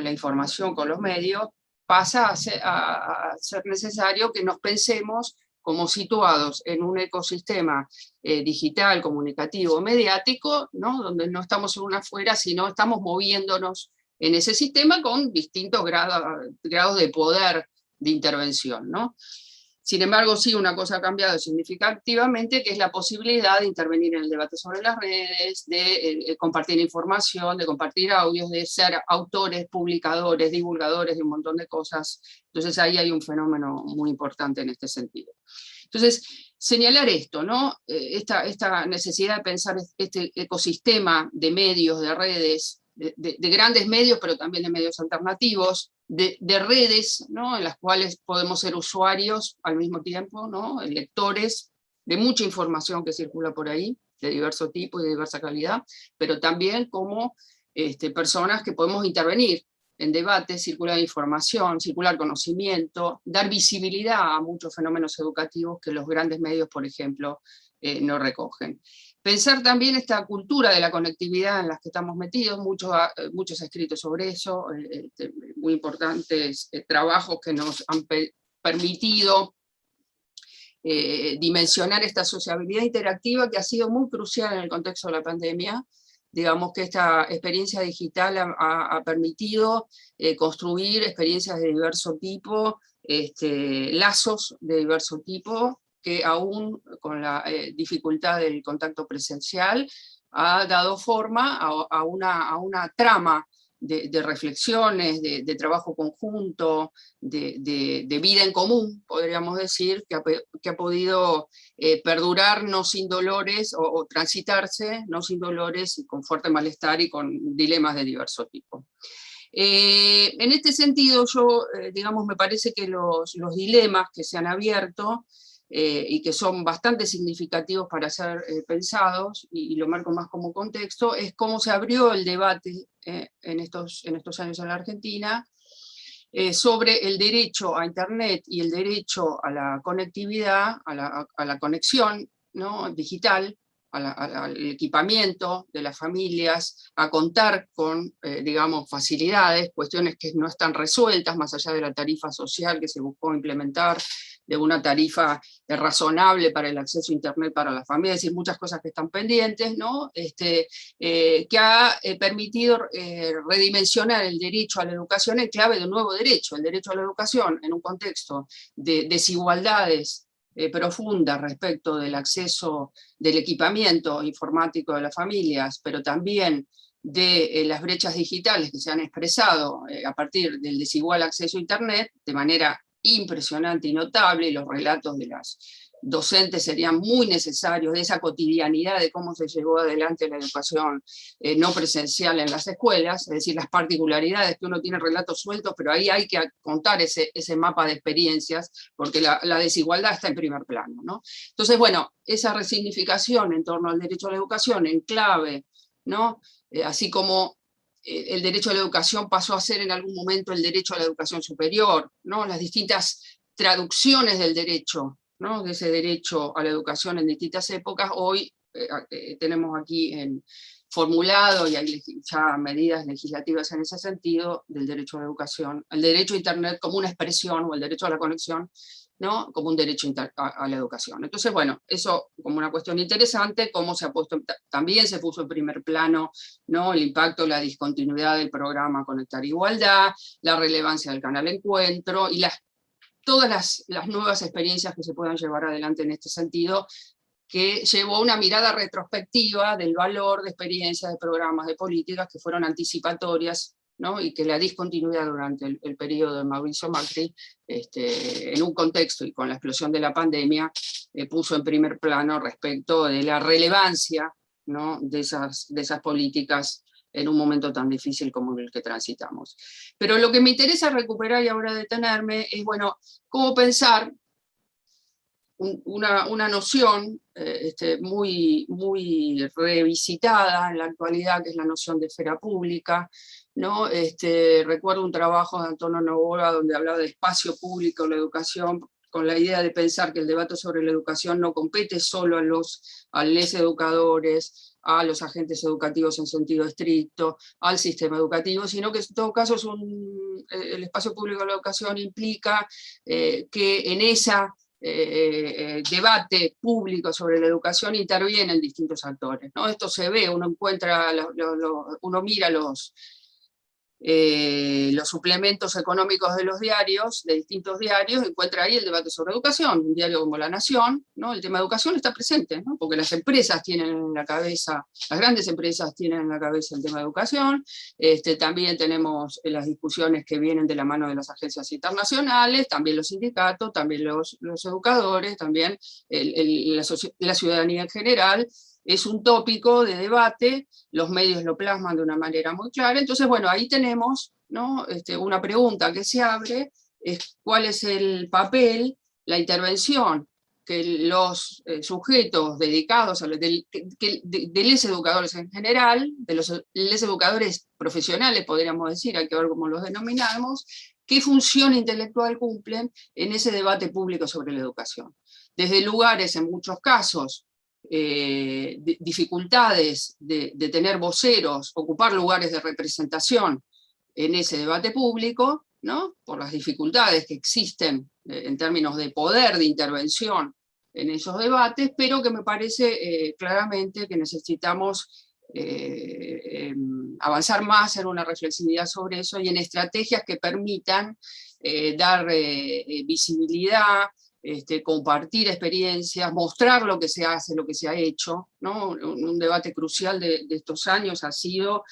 la información, con los medios, pasa a ser necesario que nos pensemos como situados en un ecosistema digital, comunicativo, mediático, ¿no?, donde no estamos en una afuera, sino estamos moviéndonos en ese sistema con distintos grados de poder de intervención, ¿no? Sin embargo, sí, una cosa ha cambiado significativamente, que es la posibilidad de intervenir en el debate sobre las redes, de compartir información, de compartir audios, de ser autores, publicadores, divulgadores de un montón de cosas. Entonces ahí hay un fenómeno muy importante en este sentido. Entonces, señalar esto, ¿no?, esta necesidad de pensar este ecosistema de medios, de redes, de grandes medios, pero también de medios alternativos, de redes, ¿no?, en las cuales podemos ser usuarios al mismo tiempo, ¿no?, lectores de mucha información que circula por ahí, de diverso tipo y de diversa calidad, pero también como personas que podemos intervenir en debate, circular información, circular conocimiento, dar visibilidad a muchos fenómenos educativos que los grandes medios, por ejemplo, no recogen. Pensar también esta cultura de la conectividad en la que estamos metidos, muchos escritos sobre eso, muy importantes trabajos que nos han permitido dimensionar esta sociabilidad interactiva que ha sido muy crucial en el contexto de la pandemia. Digamos que esta experiencia digital ha permitido construir experiencias de diverso tipo, lazos de diverso tipo, que aún con la dificultad del contacto presencial ha dado forma a una trama de reflexiones, de trabajo conjunto, de vida en común, podríamos decir, que ha podido perdurar no sin dolores, o transitarse no sin dolores, y con fuerte malestar y con dilemas de diverso tipo. En este sentido, yo, digamos, me parece que los dilemas que se han abierto y que son bastante significativos para ser pensados, y lo marco más como contexto, es cómo se abrió el debate en estos años en la Argentina sobre el derecho a Internet y el derecho a la conectividad, a la conexión, ¿no?, digital, al equipamiento de las familias, a contar con, digamos, facilidades, cuestiones que no están resueltas, más allá de la tarifa social que se buscó implementar, de una tarifa razonable para el acceso a Internet para las familias, es decir, muchas cosas que están pendientes, ¿no? Que ha permitido redimensionar el derecho a la educación en clave de un nuevo derecho, el derecho a la educación en un contexto de desigualdades profundas respecto del acceso del equipamiento informático de las familias, pero también de las brechas digitales que se han expresado a partir del desigual acceso a Internet de manera impresionante y notable, y los relatos de las docentes serían muy necesarios, de esa cotidianidad de cómo se llevó adelante la educación no presencial en las escuelas, es decir, las particularidades, que uno tiene relatos sueltos, pero ahí hay que contar ese mapa de experiencias, porque la desigualdad está en primer plano, ¿no? Entonces, bueno, esa resignificación en torno al derecho a la educación en clave, ¿no? Así como el derecho a la educación pasó a ser en algún momento el derecho a la educación superior, ¿no? Las distintas traducciones del derecho, ¿no?, de ese derecho a la educación en distintas épocas, hoy tenemos aquí formulado, y hay ya medidas legislativas en ese sentido, del derecho a la educación, el derecho a Internet como una expresión, o el derecho a la conexión, ¿no?, como un derecho a la educación. Entonces, bueno, eso como una cuestión interesante, cómo se ha puesto, también se puso en primer plano, ¿no?, el impacto, la discontinuidad del programa Conectar Igualdad, la relevancia del canal Encuentro, y todas las nuevas experiencias que se puedan llevar adelante en este sentido, que llevó una mirada retrospectiva del valor de experiencias, de programas, de políticas que fueron anticipatorias, ¿no?, y que la discontinuidad durante el periodo de Mauricio Macri, en un contexto y con la explosión de la pandemia, puso en primer plano respecto de la relevancia, ¿no?, de esas políticas en un momento tan difícil como el que transitamos. Pero lo que me interesa recuperar y ahora detenerme es, bueno, cómo pensar una noción muy, muy revisitada en la actualidad, que es la noción de esfera pública, ¿no? Recuerdo un trabajo de Antonio Novoa donde hablaba de espacio público en la educación, con la idea de pensar que el debate sobre la educación no compete solo a los educadores, a los agentes educativos en sentido estricto, al sistema educativo, sino que en todo caso el espacio público de la educación implica que en ese debate público sobre la educación intervienen distintos actores, ¿no? Esto se ve, uno uno mira los suplementos económicos de los diarios, de distintos diarios, encuentra ahí el debate sobre educación. Un diario como La Nación, ¿no?, el tema de educación está presente, ¿no?, porque las empresas tienen en la cabeza, las grandes empresas tienen en la cabeza el tema de educación. También tenemos las discusiones que vienen de la mano de las agencias internacionales, también los sindicatos, también los educadores, también la ciudadanía en general. Es un tópico de debate, los medios lo plasman de una manera muy clara. Entonces, bueno, ahí tenemos, ¿no?, una pregunta que se abre, es cuál es el papel, la intervención que los sujetos dedicados, de los educadores en general, de los educadores profesionales, podríamos decir, hay que ver cómo los denominamos, qué función intelectual cumplen en ese debate público sobre la educación. Desde lugares, en muchos casos, dificultades de tener voceros, ocupar lugares de representación en ese debate público, ¿no?, por las dificultades que existen en términos de poder de intervención en esos debates, pero que me parece claramente que necesitamos avanzar más en una reflexividad sobre eso y en estrategias que permitan dar visibilidad, compartir experiencias, mostrar lo que se hace, lo que se ha hecho, ¿no? Un debate crucial de estos años ha sido,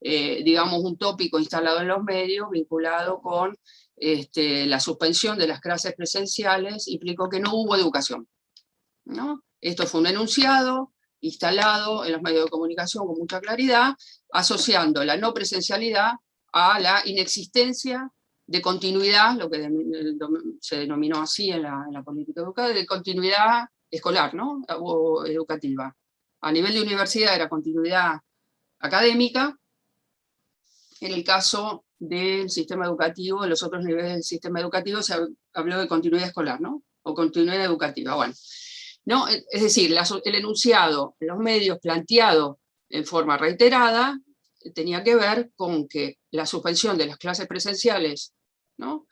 digamos, un tópico instalado en los medios vinculado con la suspensión de las clases presenciales, implicó que no hubo educación, ¿no? Esto fue un enunciado instalado en los medios de comunicación con mucha claridad, asociando la no presencialidad a la inexistencia de continuidad, lo que se denominó así en la política educativa, de continuidad escolar, ¿no? O educativa. A nivel de universidad era continuidad académica. En el caso del sistema educativo, en los otros niveles del sistema educativo se habló de continuidad escolar, ¿no? O continuidad educativa, bueno. ¿No? Es decir, el enunciado, los medios planteado en forma reiterada, tenía que ver con que la suspensión de las clases presenciales, ¿no?,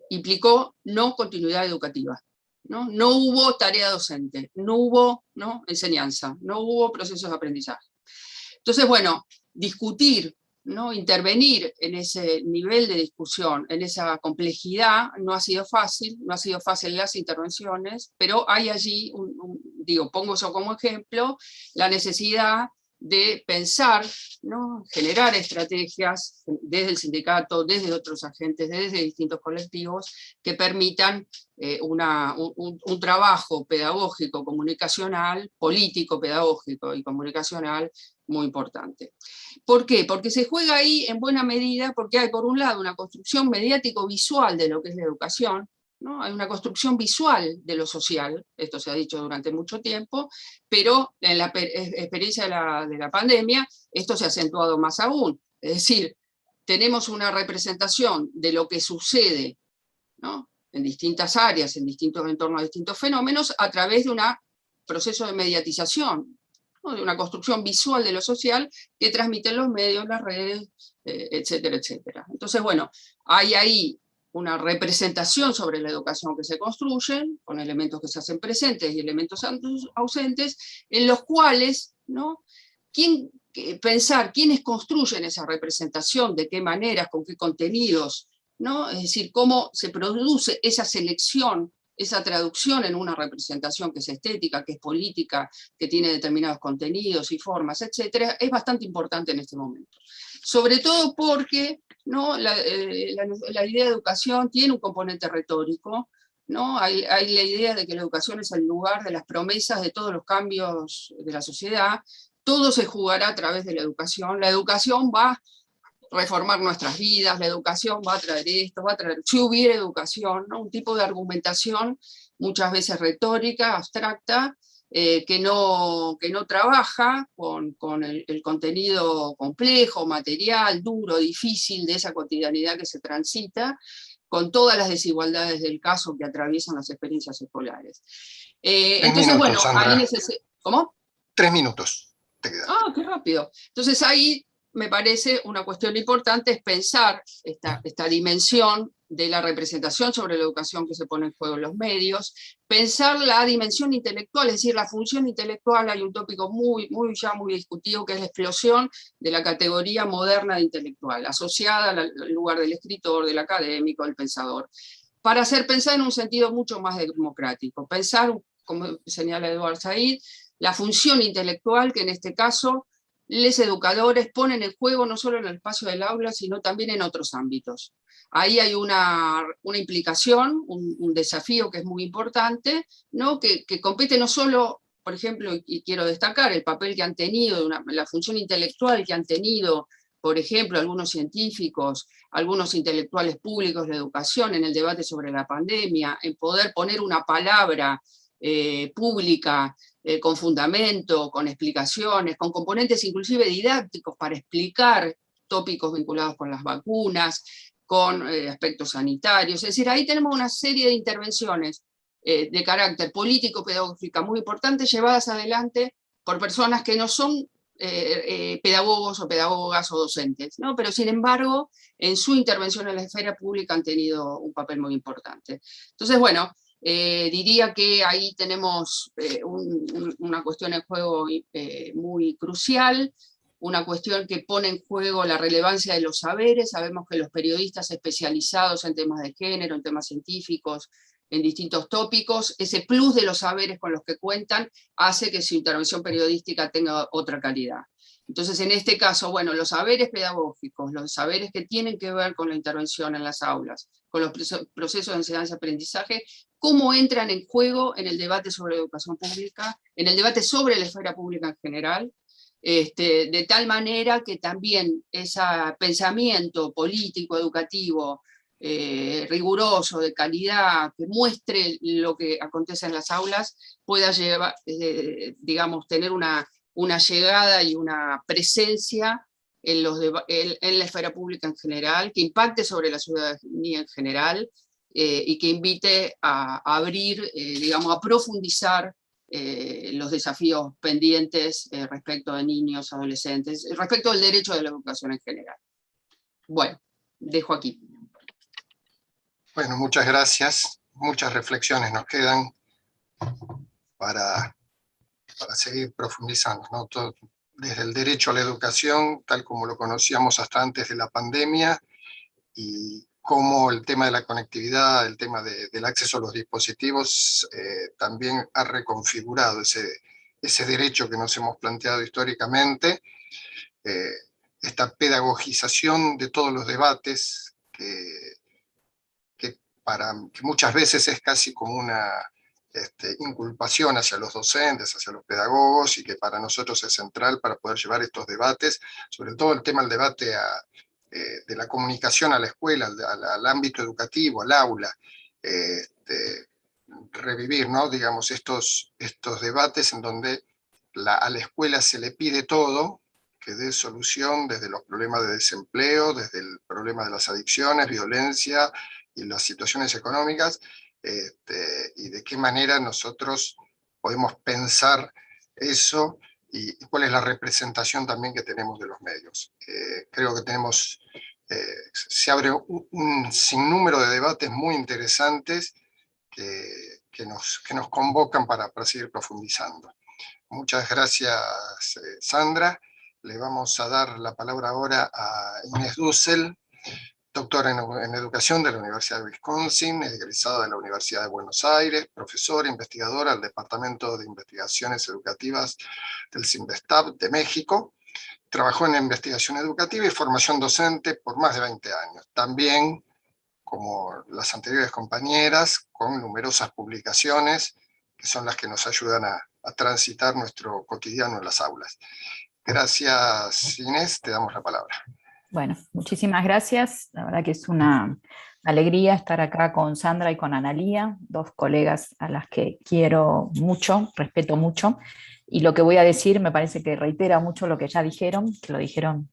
implicó no continuidad educativa. No hubo tarea docente, no hubo, ¿no?, enseñanza, no hubo procesos de aprendizaje. Entonces, bueno, discutir, ¿no?, intervenir en ese nivel de discusión, en esa complejidad, no ha sido fácil las intervenciones, pero hay allí, pongo eso como ejemplo, la necesidad de pensar, ¿no?, generar estrategias desde el sindicato, desde otros agentes, desde distintos colectivos, que permitan un trabajo pedagógico, comunicacional, político, pedagógico y comunicacional muy importante. ¿Por qué? Porque se juega ahí en buena medida, porque hay por un lado una construcción mediático-visual de lo que es la educación, ¿no? Hay una construcción visual de lo social, esto se ha dicho durante mucho tiempo, pero en la experiencia de la pandemia esto se ha acentuado más aún. Es decir, tenemos una representación de lo que sucede, ¿no?, en distintas áreas, en torno a distintos fenómenos, a través de un proceso de mediatización, ¿no?, de una construcción visual de lo social que transmiten los medios, las redes, etcétera, etcétera. Entonces, bueno, hay ahí una representación sobre la educación que se construye, con elementos que se hacen presentes y elementos ausentes, en los cuales, ¿no?, pensar quiénes construyen esa representación, de qué maneras, con qué contenidos, ¿no? Es decir, cómo se produce esa selección, esa traducción en una representación que es estética, que es política, que tiene determinados contenidos y formas, etcétera, es bastante importante en este momento. Sobre todo porque, ¿no?, la idea de educación tiene un componente retórico, ¿no? Hay la idea de que la educación es el lugar de las promesas de todos los cambios de la sociedad, todo se jugará a través de la educación va a reformar nuestras vidas, la educación va a traer esto, va a traer, si hubiera educación, ¿no?, un tipo de argumentación muchas veces retórica, abstracta, que no trabaja con el contenido complejo, material, duro, difícil de esa cotidianidad que se transita, con todas las desigualdades del caso que atraviesan las experiencias escolares. Entonces, bueno, ahí ¿cómo? 3 minutos. Te quedan. Ah, qué rápido. Entonces ahí me parece una cuestión importante es pensar esta dimensión de la representación sobre la educación que se pone en juego en los medios, pensar la dimensión intelectual, es decir, la función intelectual. Hay un tópico muy discutido, que es la explosión de la categoría moderna de intelectual, asociada al lugar del escritor, del académico, del pensador, para hacer pensar en un sentido mucho más democrático, pensar, como señala Eduard Said, la función intelectual que en este caso los educadores ponen en juego no solo en el espacio del aula, sino también en otros ámbitos. Ahí hay una implicación, un desafío que es muy importante, ¿no?, que compete no solo, por ejemplo, y quiero destacar el papel que han tenido, la función intelectual que han tenido, por ejemplo, algunos científicos, algunos intelectuales públicos de educación en el debate sobre la pandemia, en poder poner una palabra pública, con fundamento, con explicaciones, con componentes inclusive didácticos para explicar tópicos vinculados con las vacunas, con aspectos sanitarios. Es decir, ahí tenemos una serie de intervenciones de carácter político-pedagógica muy importantes, llevadas adelante por personas que no son pedagogos o pedagogas o docentes, ¿no?, pero sin embargo, en su intervención en la esfera pública han tenido un papel muy importante. Entonces, bueno, diría que ahí tenemos una cuestión en juego muy crucial, una cuestión que pone en juego la relevancia de los saberes. Sabemos que los periodistas especializados en temas de género, en temas científicos, en distintos tópicos, ese plus de los saberes con los que cuentan hace que su intervención periodística tenga otra calidad. Entonces, en este caso, bueno, los saberes pedagógicos, los saberes que tienen que ver con la intervención en las aulas, con los procesos de enseñanza-aprendizaje, cómo entran en juego en el debate sobre la educación pública, en el debate sobre la esfera pública en general, de tal manera que también ese pensamiento político, educativo, riguroso, de calidad, que muestre lo que acontece en las aulas, pueda llevar, digamos, tener una llegada y una presencia en la esfera pública en general, que impacte sobre la ciudadanía en general, y que invite a abrir, digamos, a profundizar los desafíos pendientes respecto de niños, adolescentes, respecto al derecho de la educación en general. Bueno, dejo aquí. Bueno, muchas gracias. Muchas reflexiones nos quedan para seguir profundizando, ¿no? Todo, desde el derecho a la educación, tal como lo conocíamos hasta antes de la pandemia, y cómo el tema de la conectividad, el tema del acceso a los dispositivos, también ha reconfigurado ese derecho que nos hemos planteado históricamente, esta pedagogización de todos los debates, que muchas veces es casi como una inculpación hacia los docentes, hacia los pedagogos, y que para nosotros es central para poder llevar estos debates, sobre todo el tema del debate de la comunicación a la escuela, al ámbito educativo, al aula, revivir, ¿no? Digamos, estos debates en donde a la escuela se le pide todo, que dé solución desde los problemas de desempleo, desde el problema de las adicciones, violencia y las situaciones económicas, y de qué manera nosotros podemos pensar eso y cuál es la representación también que tenemos de los medios. Creo que se abre un sinnúmero de debates muy interesantes que nos convocan para seguir profundizando. Muchas gracias, Sandra. Le vamos a dar la palabra ahora a Inés Dussel, doctora en Educación de la Universidad de Wisconsin, egresada de la Universidad de Buenos Aires, profesora, investigadora del Departamento de Investigaciones Educativas del CINVESTAB de México. Trabajó en investigación educativa y formación docente por más de 20 años. También, como las anteriores compañeras, con numerosas publicaciones que son las que nos ayudan a transitar nuestro cotidiano en las aulas. Gracias, Inés, te damos la palabra. Bueno, muchísimas gracias. La verdad que es una alegría estar acá con Sandra y con Analía, dos colegas a las que quiero mucho, respeto mucho, y lo que voy a decir me parece que reitera mucho lo que ya dijeron, que lo dijeron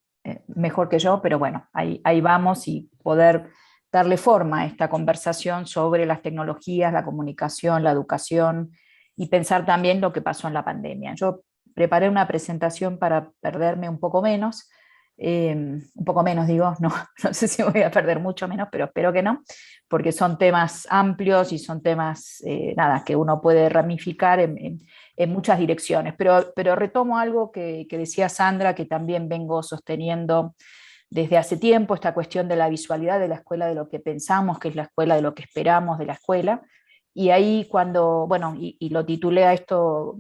mejor que yo, pero bueno, ahí vamos, y poder darle forma a esta conversación sobre las tecnologías, la comunicación, la educación, y pensar también lo que pasó en la pandemia. Yo preparé una presentación para perderme un poco menos, digo, no sé si voy a perder mucho menos, pero espero que no, porque son temas amplios y son temas que uno puede ramificar en muchas direcciones, pero retomo algo que decía Sandra, que también vengo sosteniendo desde hace tiempo, esta cuestión de la visualidad de la escuela, de lo que pensamos que es la escuela, de lo que esperamos de la escuela. Y ahí cuando, bueno, y lo titulé a esto,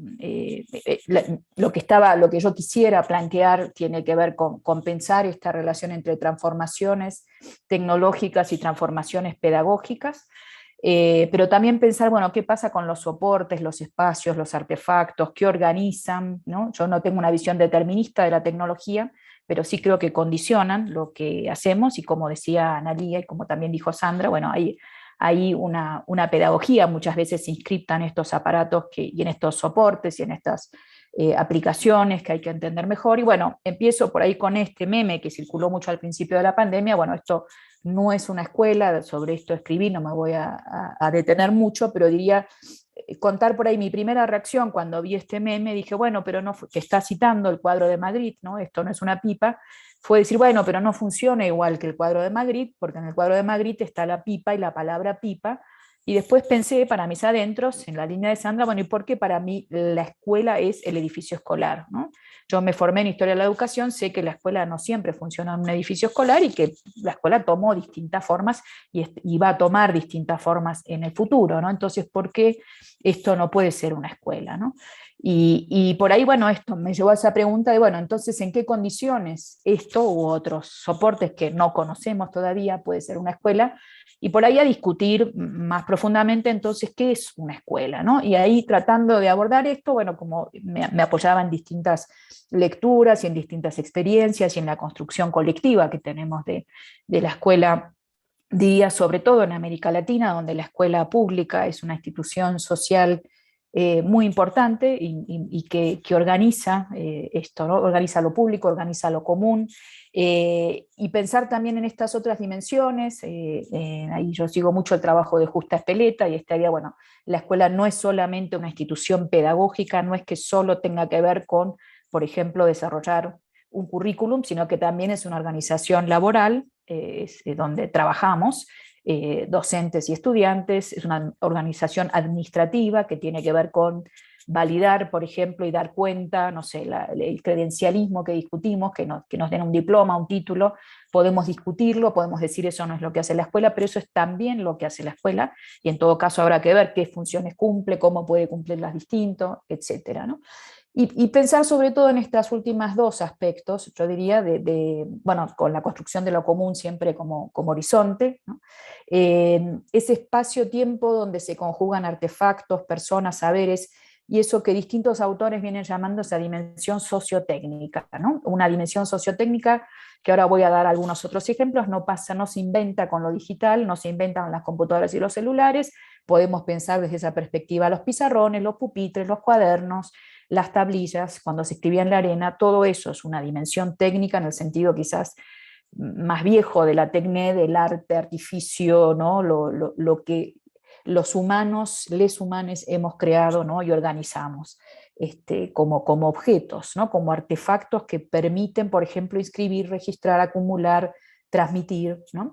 lo que yo quisiera plantear tiene que ver con pensar esta relación entre transformaciones tecnológicas y transformaciones pedagógicas, pero también pensar, bueno, qué pasa con los soportes, los espacios, los artefactos, qué organizan, ¿no? Yo no tengo una visión determinista de la tecnología, pero sí creo que condicionan lo que hacemos, y como decía Analía y como también dijo Sandra, bueno, hay una pedagogía muchas veces inscripta en estos aparatos y en estos soportes y en estas aplicaciones que hay que entender mejor. Y bueno, empiezo por ahí con este meme que circuló mucho al principio de la pandemia. Bueno, esto no es una escuela, sobre esto escribí, no me voy a detener mucho, pero diría, contar por ahí mi primera reacción cuando vi este meme. Dije, bueno, pero no, que está citando el cuadro de Magritte, ¿no? Esto no es una pipa. Fue decir, bueno, pero no funciona igual que el cuadro de Magritte, porque en el cuadro de Magritte está la pipa y la palabra pipa. Y después pensé, para mis adentros, en la línea de Sandra, bueno, ¿y por qué para mí la escuela es el edificio escolar, ¿no? Yo me formé en Historia de la Educación, sé que la escuela no siempre funciona en un edificio escolar, y que la escuela tomó distintas formas y va a tomar distintas formas en el futuro, ¿no? Entonces, ¿por qué esto no puede ser una escuela, ¿no? Y por ahí, bueno, esto me llevó a esa pregunta de, bueno, entonces, ¿en qué condiciones esto u otros soportes que no conocemos todavía puede ser una escuela? Y por ahí a discutir más profundamente, entonces, ¿qué es una escuela, ¿no? Y ahí tratando de abordar esto, bueno, como me apoyaba en distintas lecturas y en distintas experiencias y en la construcción colectiva que tenemos de la escuela, diría, sobre todo en América Latina, donde la escuela pública es una institución social muy importante y que organiza esto, ¿no? Organiza lo público, organiza lo común, y pensar también en estas otras dimensiones. Ahí yo sigo mucho el trabajo de Justa Espeleta y estaría, bueno, la escuela no es solamente una institución pedagógica, no es que solo tenga que ver con, por ejemplo, desarrollar un currículum, sino que también es una organización laboral donde trabajamos, docentes y estudiantes, es una organización administrativa que tiene que ver con validar, por ejemplo, y dar cuenta, no sé, el credencialismo que discutimos, que nos den un diploma, un título, podemos discutirlo, podemos decir eso no es lo que hace la escuela, pero eso es también lo que hace la escuela, y en todo caso habrá que ver qué funciones cumple, cómo puede cumplirlas distinto, etcétera, ¿no? Y pensar sobre todo en estas últimas dos aspectos, yo diría, bueno, con la construcción de lo común siempre como horizonte, ¿no? Ese espacio-tiempo donde se conjugan artefactos, personas, saberes, y eso que distintos autores vienen llamando esa dimensión sociotécnica, ¿no? Una dimensión sociotécnica que ahora voy a dar algunos otros ejemplos, no se inventa con lo digital, no se inventan las computadoras y los celulares, podemos pensar desde esa perspectiva los pizarrones, los pupitres, los cuadernos, las tablillas, cuando se escribía en la arena, todo eso es una dimensión técnica en el sentido quizás más viejo de la tecné, del arte, artificio, ¿no? Lo que los humanos, les humanes, hemos creado, ¿no? Y organizamos como objetos, ¿no? Como artefactos que permiten, por ejemplo, inscribir, registrar, acumular, transmitir, ¿no?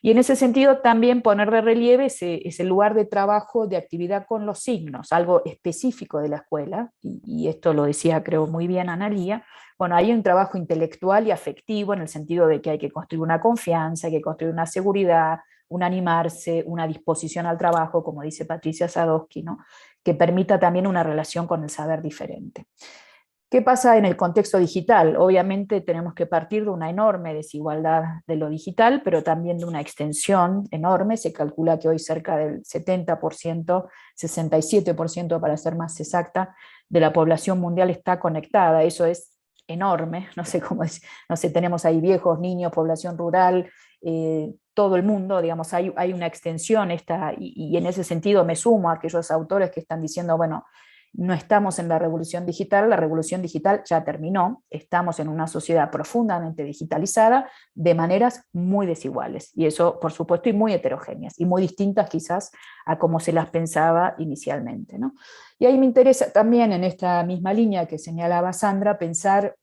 Y en ese sentido también poner de relieve ese lugar de trabajo, de actividad con los signos, algo específico de la escuela, y esto lo decía creo muy bien Analía. Bueno, hay un trabajo intelectual y afectivo en el sentido de que hay que construir una confianza, hay que construir una seguridad, un animarse, una disposición al trabajo, como dice Patricia Sadowski, ¿no? Que permita también una relación con el saber diferente. ¿Qué pasa en el contexto digital? Obviamente tenemos que partir de una enorme desigualdad de lo digital, pero también de una extensión enorme. Se calcula que hoy cerca del 70%, 67% para ser más exacta, de la población mundial está conectada. Eso es enorme, no sé cómo es, no sé, tenemos ahí viejos, niños, población rural, todo el mundo, digamos, hay una extensión y en ese sentido me sumo a aquellos autores que están diciendo, bueno, no estamos en la revolución digital ya terminó, estamos en una sociedad profundamente digitalizada de maneras muy desiguales, y eso por supuesto y muy heterogéneas, y muy distintas quizás a como se las pensaba inicialmente, ¿no? Y ahí me interesa también en esta misma línea que señalaba Sandra, pensar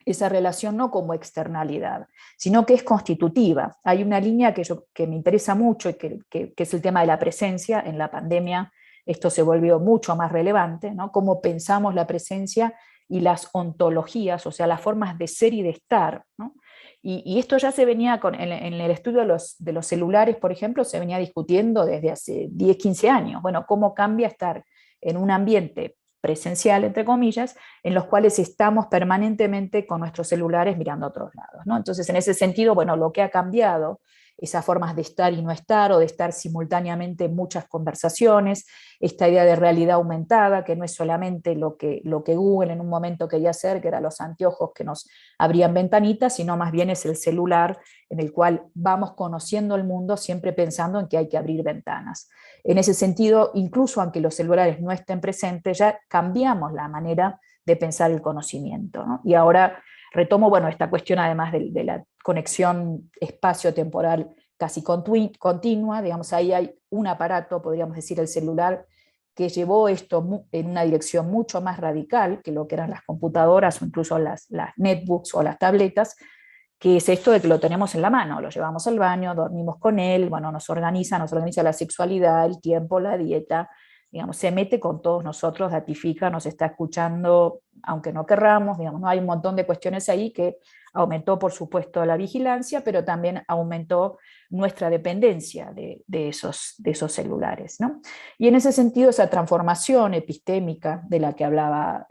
esa relación no como externalidad, sino que es constitutiva. Hay una línea que me interesa mucho y que es el tema de la presencia. En la pandemia esto se volvió mucho más relevante, ¿no? Cómo pensamos la presencia y las ontologías, o sea, las formas de ser y de estar, ¿no? Y esto ya se venía, en el estudio de los celulares, por ejemplo, se venía discutiendo desde hace 10, 15 años. Bueno, cómo cambia estar en un ambiente presencial, entre comillas, en los cuales estamos permanentemente con nuestros celulares mirando a otros lados, ¿no? Entonces, en ese sentido, bueno, lo que ha cambiado, esas formas de estar y no estar, o de estar simultáneamente en muchas conversaciones, esta idea de realidad aumentada, que no es solamente lo que Google en un momento quería hacer, que eran los anteojos que nos abrían ventanitas, sino más bien es el celular en el cual vamos conociendo el mundo siempre pensando en que hay que abrir ventanas. En ese sentido, incluso aunque los celulares no estén presentes, ya cambiamos la manera de pensar el conocimiento, ¿no? Y ahora retomo, bueno, esta cuestión además de la conexión espacio-temporal casi continua, digamos, ahí hay un aparato, podríamos decir el celular, que llevó esto en una dirección mucho más radical que lo que eran las computadoras o incluso las netbooks o las tabletas, que es esto de que lo tenemos en la mano, lo llevamos al baño, dormimos con él, bueno, nos organiza la sexualidad, el tiempo, la dieta, digamos, se mete con todos nosotros, datifica, nos está escuchando, aunque no querramos, digamos, ¿no? Hay un montón de cuestiones ahí que aumentó, por supuesto, la vigilancia, pero también aumentó nuestra dependencia de esos celulares, ¿no? Y en ese sentido, esa transformación epistémica de la que hablaba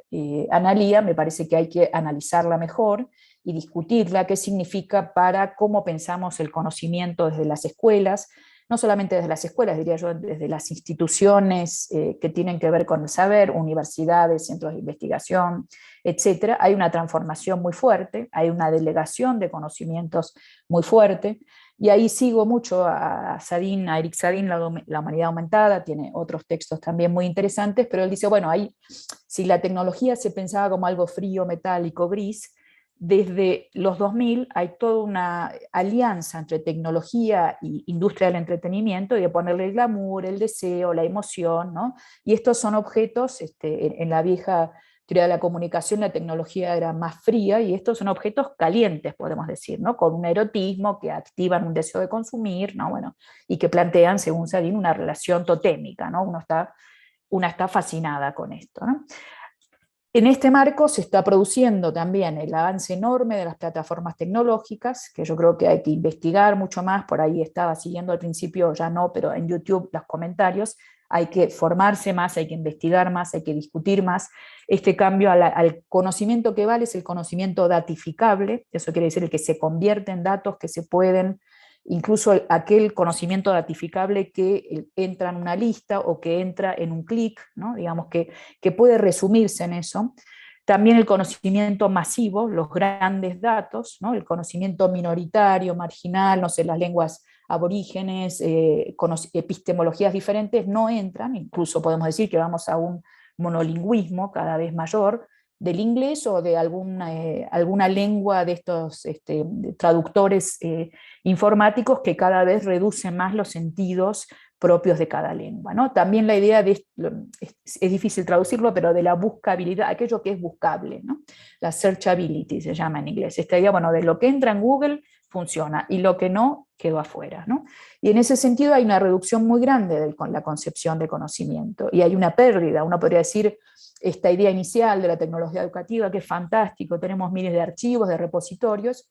Analía, me parece que hay que analizarla mejor y discutirla, qué significa para cómo pensamos el conocimiento desde las escuelas, no solamente desde las escuelas, diría yo, desde las instituciones que tienen que ver con el saber, universidades, centros de investigación, etcétera. Hay una transformación muy fuerte, hay una delegación de conocimientos muy fuerte, y ahí sigo mucho a Eric Sadin, La humanidad aumentada, tiene otros textos también muy interesantes, pero él dice, bueno, ahí, si la tecnología se pensaba como algo frío, metálico, gris, desde los 2000 hay toda una alianza entre tecnología e industria del entretenimiento y de ponerle el glamour, el deseo, la emoción, ¿no? Y estos son objetos, en la vieja teoría de la comunicación la tecnología era más fría y estos son objetos calientes, podemos decir, ¿no? Con un erotismo que activan un deseo de consumir, ¿no? Bueno, y que plantean, según Sadin, una relación totémica, ¿no? Una está fascinada con esto, ¿no? En este marco se está produciendo también el avance enorme de las plataformas tecnológicas, que yo creo que hay que investigar mucho más, por ahí estaba siguiendo al principio, ya no, pero en YouTube los comentarios, hay que formarse más, hay que investigar más, hay que discutir más. Este cambio al conocimiento que vale es el conocimiento datificable, eso quiere decir el que se convierte en datos que se pueden, incluso aquel conocimiento datificable que entra en una lista o que entra en un clic, ¿no? Digamos que puede resumirse en eso. También el conocimiento masivo, los grandes datos, ¿no? El conocimiento minoritario, marginal, no sé, las lenguas aborígenes, epistemologías diferentes no entran, incluso podemos decir que vamos a un monolingüismo cada vez mayor del inglés o de alguna lengua de estos traductores informáticos que cada vez reducen más los sentidos propios de cada lengua, ¿no? También la idea de, es difícil traducirlo, pero de la buscabilidad, aquello que es buscable, ¿no? La searchability se llama en inglés. Esta idea, bueno, de lo que entra en Google funciona y lo que no quedó afuera, ¿no? Y en ese sentido hay una reducción muy grande con la concepción de conocimiento y hay una pérdida, uno podría decir, esta idea inicial de la tecnología educativa, que es fantástico, tenemos miles de archivos, de repositorios,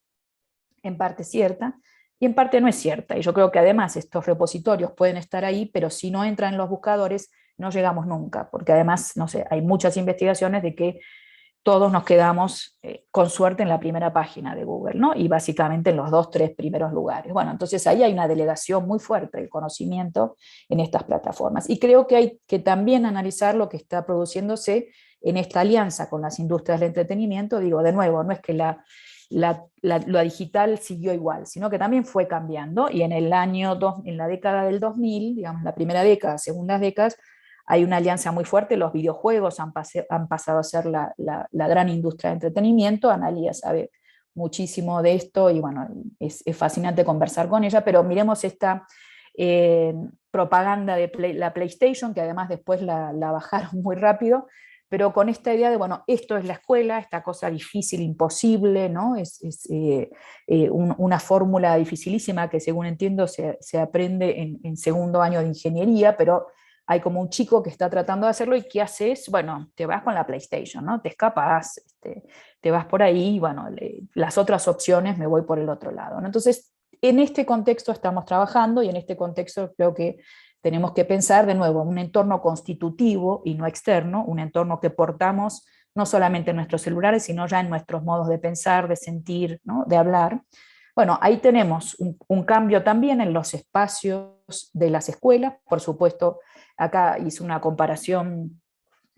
en parte cierta, y en parte no es cierta. Y yo creo que además estos repositorios pueden estar ahí, pero si no entran en los buscadores, no llegamos nunca, porque además, no sé, hay muchas investigaciones de que todos nos quedamos con suerte en la primera página de Google, ¿no? Y básicamente en los 2, 3 primeros lugares. Bueno, entonces ahí hay una delegación muy fuerte del conocimiento en estas plataformas. Y creo que hay que también analizar lo que está produciéndose en esta alianza con las industrias del entretenimiento. Digo, de nuevo, no es que lo digital siguió igual, sino que también fue cambiando, y en la década del 2000, digamos, la primera década, segundas décadas, hay una alianza muy fuerte, los videojuegos han pasado a ser la gran industria de entretenimiento. Analía sabe muchísimo de esto y bueno, es fascinante conversar con ella, pero miremos esta propaganda de la PlayStation, que además después la bajaron muy rápido, pero con esta idea de, bueno, esto es la escuela, esta cosa difícil, imposible, ¿no? Es una fórmula dificilísima que, según entiendo, se aprende en segundo año de ingeniería, pero hay como un chico que está tratando de hacerlo y ¿qué haces? Bueno, te vas con la PlayStation, ¿no? Te escapas, te vas por ahí y bueno, las otras opciones me voy por el otro lado, ¿no? Entonces, en este contexto estamos trabajando y en este contexto creo que tenemos que pensar de nuevo un entorno constitutivo y no externo, un entorno que portamos no solamente en nuestros celulares, sino ya en nuestros modos de pensar, de sentir, ¿no? De hablar. Bueno, ahí tenemos un cambio también en los espacios de las escuelas. Por supuesto, acá hice una comparación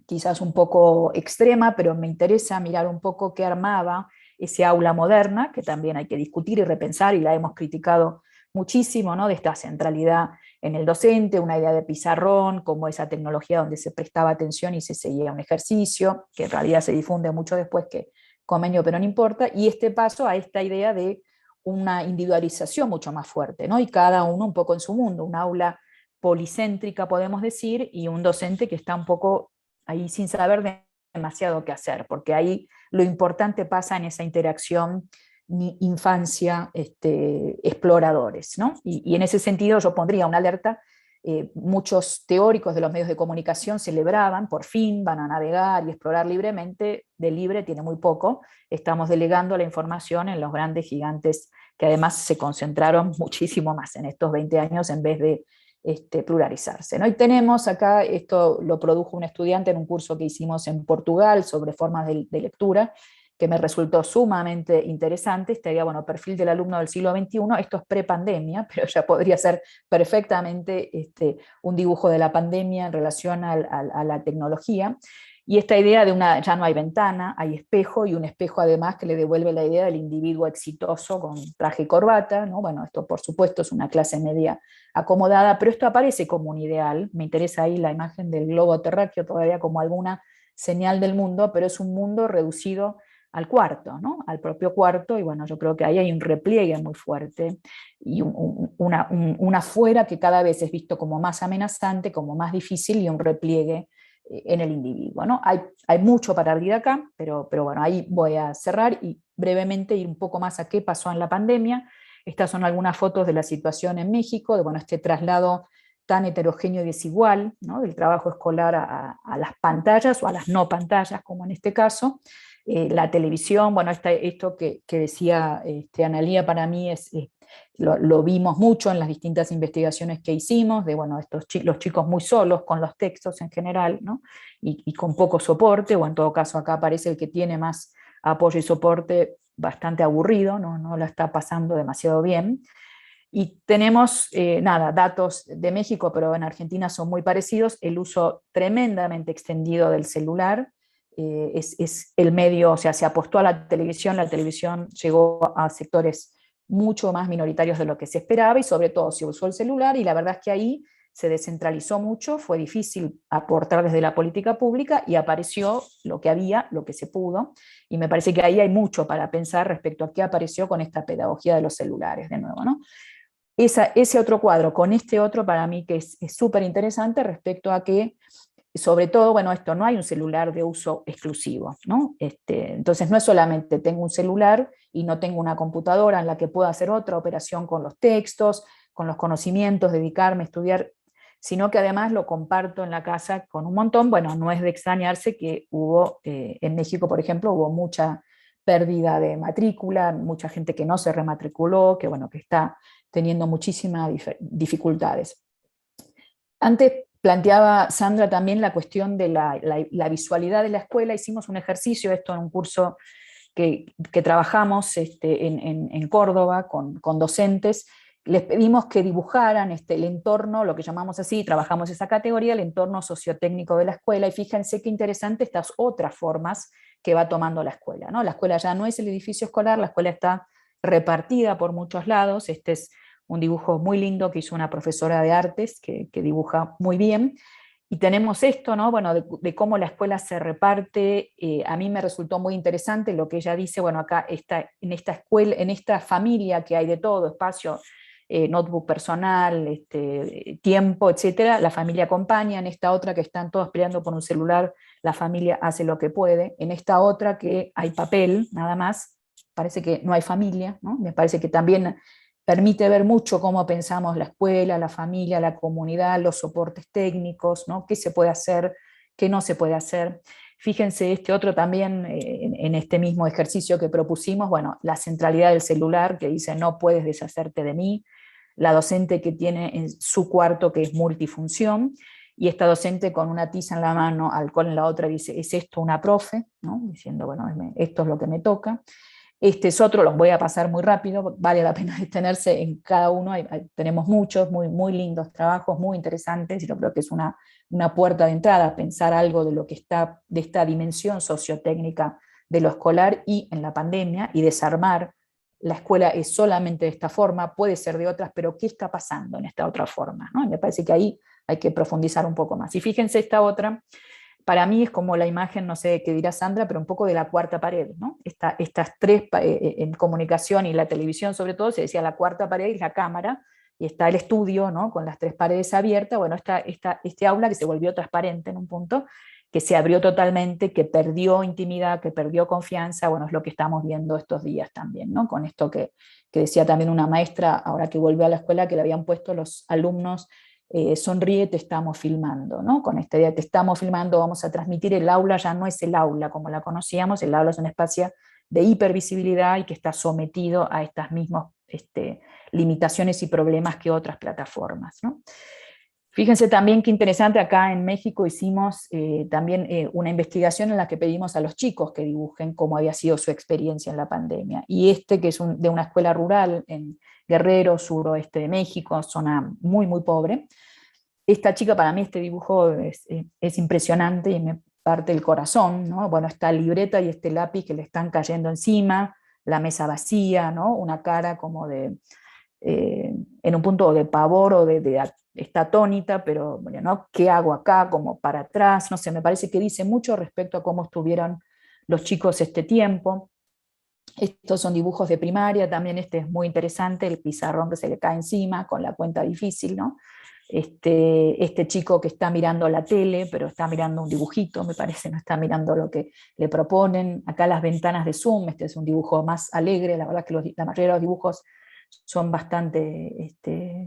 quizás un poco extrema, pero me interesa mirar un poco qué armaba ese aula moderna, que también hay que discutir y repensar, y la hemos criticado muchísimo, ¿no? De esta centralidad en el docente, una idea de pizarrón, como esa tecnología donde se prestaba atención y se seguía un ejercicio, que en realidad se difunde mucho después que convenio, pero no importa, y este paso a esta idea de una individualización mucho más fuerte, ¿no? Y cada uno un poco en su mundo, un aula policéntrica, podemos decir, y un docente que está un poco ahí sin saber demasiado qué hacer, porque ahí lo importante pasa en esa interacción infancia, exploradores, ¿no? Y en ese sentido yo pondría una alerta muchos teóricos de los medios de comunicación celebraban, por fin van a navegar y explorar libremente, de libre tiene muy poco, estamos delegando la información en los grandes gigantes que además se concentraron muchísimo más en estos 20 años en vez de pluralizarse, ¿no? Y tenemos acá, esto lo produjo un estudiante en un curso que hicimos en Portugal sobre formas de lectura, que me resultó sumamente interesante. Estaría, bueno, perfil del alumno del siglo XXI, esto es prepandemia, pero ya podría ser perfectamente un dibujo de la pandemia en relación a la tecnología. Y esta idea de ya no hay ventana, hay espejo, y un espejo además que le devuelve la idea del individuo exitoso con traje y corbata, ¿no? Bueno, esto por supuesto es una clase media acomodada, pero esto aparece como un ideal. Me interesa ahí la imagen del globo terráqueo todavía como alguna señal del mundo, pero es un mundo reducido al cuarto, ¿no? Al propio cuarto, y bueno, yo creo que ahí hay un repliegue muy fuerte y una fuera que cada vez es visto como más amenazante, como más difícil, y un repliegue en el individuo, ¿no? Hay mucho para abrir acá, pero bueno, ahí voy a cerrar y brevemente ir un poco más a qué pasó en la pandemia. Estas son algunas fotos de la situación en México, de bueno, este traslado tan heterogéneo y desigual, ¿no? Del trabajo escolar a las pantallas o a las no pantallas, como en este caso. La televisión, bueno, esto que decía Analía, para mí lo vimos mucho en las distintas investigaciones que hicimos, de bueno, los chicos muy solos con los textos en general, ¿no? y con poco soporte, o en todo caso acá aparece el que tiene más apoyo y soporte bastante aburrido, no la está pasando demasiado bien. Y tenemos, datos de México, pero en Argentina son muy parecidos, el uso tremendamente extendido del celular. Es el medio, o sea, se apostó a la televisión llegó a sectores mucho más minoritarios de lo que se esperaba, y sobre todo se usó el celular, y la verdad es que ahí se descentralizó mucho, fue difícil aportar desde la política pública, y apareció lo que había, lo que se pudo, y me parece que ahí hay mucho para pensar respecto a qué apareció con esta pedagogía de los celulares, de nuevo, ¿no? Ese otro cuadro con este otro, para mí que es súper interesante respecto a que, sobre todo, bueno, esto no hay un celular de uso exclusivo, ¿no? Entonces no es solamente tengo un celular y no tengo una computadora en la que pueda hacer otra operación con los textos, con los conocimientos, dedicarme a estudiar, sino que además lo comparto en la casa con un montón. Bueno, no es de extrañarse que hubo, en México, por ejemplo, hubo mucha pérdida de matrícula, mucha gente que no se rematriculó, que bueno, que está teniendo muchísimas dificultades. Antes planteaba Sandra también la cuestión de la visualidad de la escuela. Hicimos un ejercicio, esto en un curso que trabajamos en Córdoba con docentes. Les pedimos que dibujaran el entorno, lo que llamamos así, trabajamos esa categoría, el entorno sociotécnico de la escuela, y fíjense qué interesante estas otras formas que va tomando la escuela, ¿no? La escuela ya no es el edificio escolar, la escuela está repartida por muchos lados. Este es un dibujo muy lindo que hizo una profesora de artes que dibuja muy bien. Y tenemos esto, ¿no? Bueno, de cómo la escuela se reparte. A mí me resultó muy interesante lo que ella dice, bueno, acá en esta escuela, en esta familia que hay de todo, espacio, notebook personal, tiempo, etcétera, la familia acompaña. En esta otra que están todos peleando por un celular, la familia hace lo que puede. En esta otra que hay papel, nada más, parece que no hay familia, ¿no? Me parece que también permite ver mucho cómo pensamos la escuela, la familia, la comunidad, los soportes técnicos, ¿no? Qué se puede hacer, qué no se puede hacer. Fíjense este otro también, en este mismo ejercicio que propusimos, bueno, la centralidad del celular, que dice no puedes deshacerte de mí, la docente que tiene en su cuarto que es multifunción, y esta docente con una tiza en la mano, alcohol en la otra, dice, ¿es esto una profe? ¿No? Diciendo, bueno, esto es lo que me toca. Este es otro, los voy a pasar muy rápido, vale la pena detenerse en cada uno, tenemos muchos, muy, muy lindos trabajos, muy interesantes, y yo creo que es una puerta de entrada, pensar algo de lo que está, de esta dimensión sociotécnica de lo escolar y en la pandemia, y desarmar. La escuela es solamente de esta forma, puede ser de otras, pero ¿qué está pasando en esta otra forma? ¿No? Y me parece que ahí hay que profundizar un poco más. Y fíjense esta otra, para mí es como la imagen, no sé qué dirá Sandra, pero un poco de la cuarta pared, ¿no? Estas tres, en comunicación y la televisión sobre todo, se decía la cuarta pared y la cámara, y está el estudio, ¿no? Con las tres paredes abiertas. Bueno, este aula que se volvió transparente en un punto, que se abrió totalmente, que perdió intimidad, que perdió confianza. Bueno, es lo que estamos viendo estos días también, ¿no? Con esto que decía también una maestra, ahora que volvió a la escuela, que le habían puesto los alumnos sonríe, te estamos filmando, ¿no? Con esta idea, te estamos filmando, vamos a transmitir, el aula ya no es el aula como la conocíamos, el aula es un espacio de hipervisibilidad y que está sometido a estas mismas limitaciones y problemas que otras plataformas, ¿no? Fíjense también qué interesante, acá en México hicimos también una investigación en la que pedimos a los chicos que dibujen cómo había sido su experiencia en la pandemia. Y que es de una escuela rural en Guerrero, suroeste de México, zona muy, muy pobre. Esta chica, para mí este dibujo es impresionante y me parte el corazón, ¿no? Bueno, esta libreta y este lápiz que le están cayendo encima, la mesa vacía, ¿no? Una cara como de... en un punto de pavor o está atónita, pero bueno, ¿no? ¿Qué hago acá? Como para atrás, no sé, me parece que dice mucho respecto a cómo estuvieron los chicos este tiempo. Estos son dibujos de primaria, también este es muy interesante, el pizarrón que se le cae encima con la cuenta difícil, ¿no? Este chico que está mirando la tele, pero está mirando un dibujito, me parece, no está mirando lo que le proponen. Acá las ventanas de Zoom, este es un dibujo más alegre, la verdad que la mayoría de los dibujos son bastante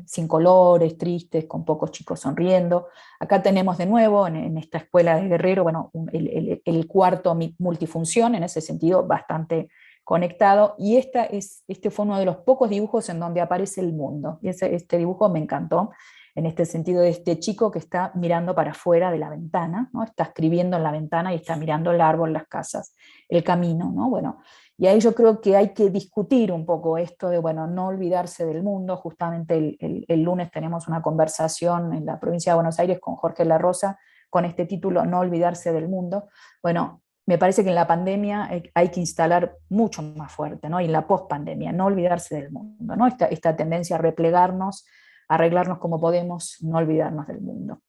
sin colores, tristes, con pocos chicos sonriendo. Acá tenemos de nuevo, en esta escuela de Guerrero, bueno, el cuarto multifunción, en ese sentido bastante conectado, y este fue uno de los pocos dibujos en donde aparece el mundo, y este dibujo me encantó, en este sentido de este chico que está mirando para afuera de la ventana, ¿no? Está escribiendo en la ventana y está mirando el árbol, las casas, el camino, ¿no? Bueno, y ahí yo creo que hay que discutir un poco esto de, bueno, no olvidarse del mundo. Justamente el lunes tenemos una conversación en la provincia de Buenos Aires con Jorge La Rosa con este título, No olvidarse del mundo. Bueno, me parece que en la pandemia hay que instalar mucho más fuerte, ¿no? Y en la pospandemia, no olvidarse del mundo, ¿no? Esta tendencia a replegarnos, a arreglarnos como podemos, no olvidarnos del mundo.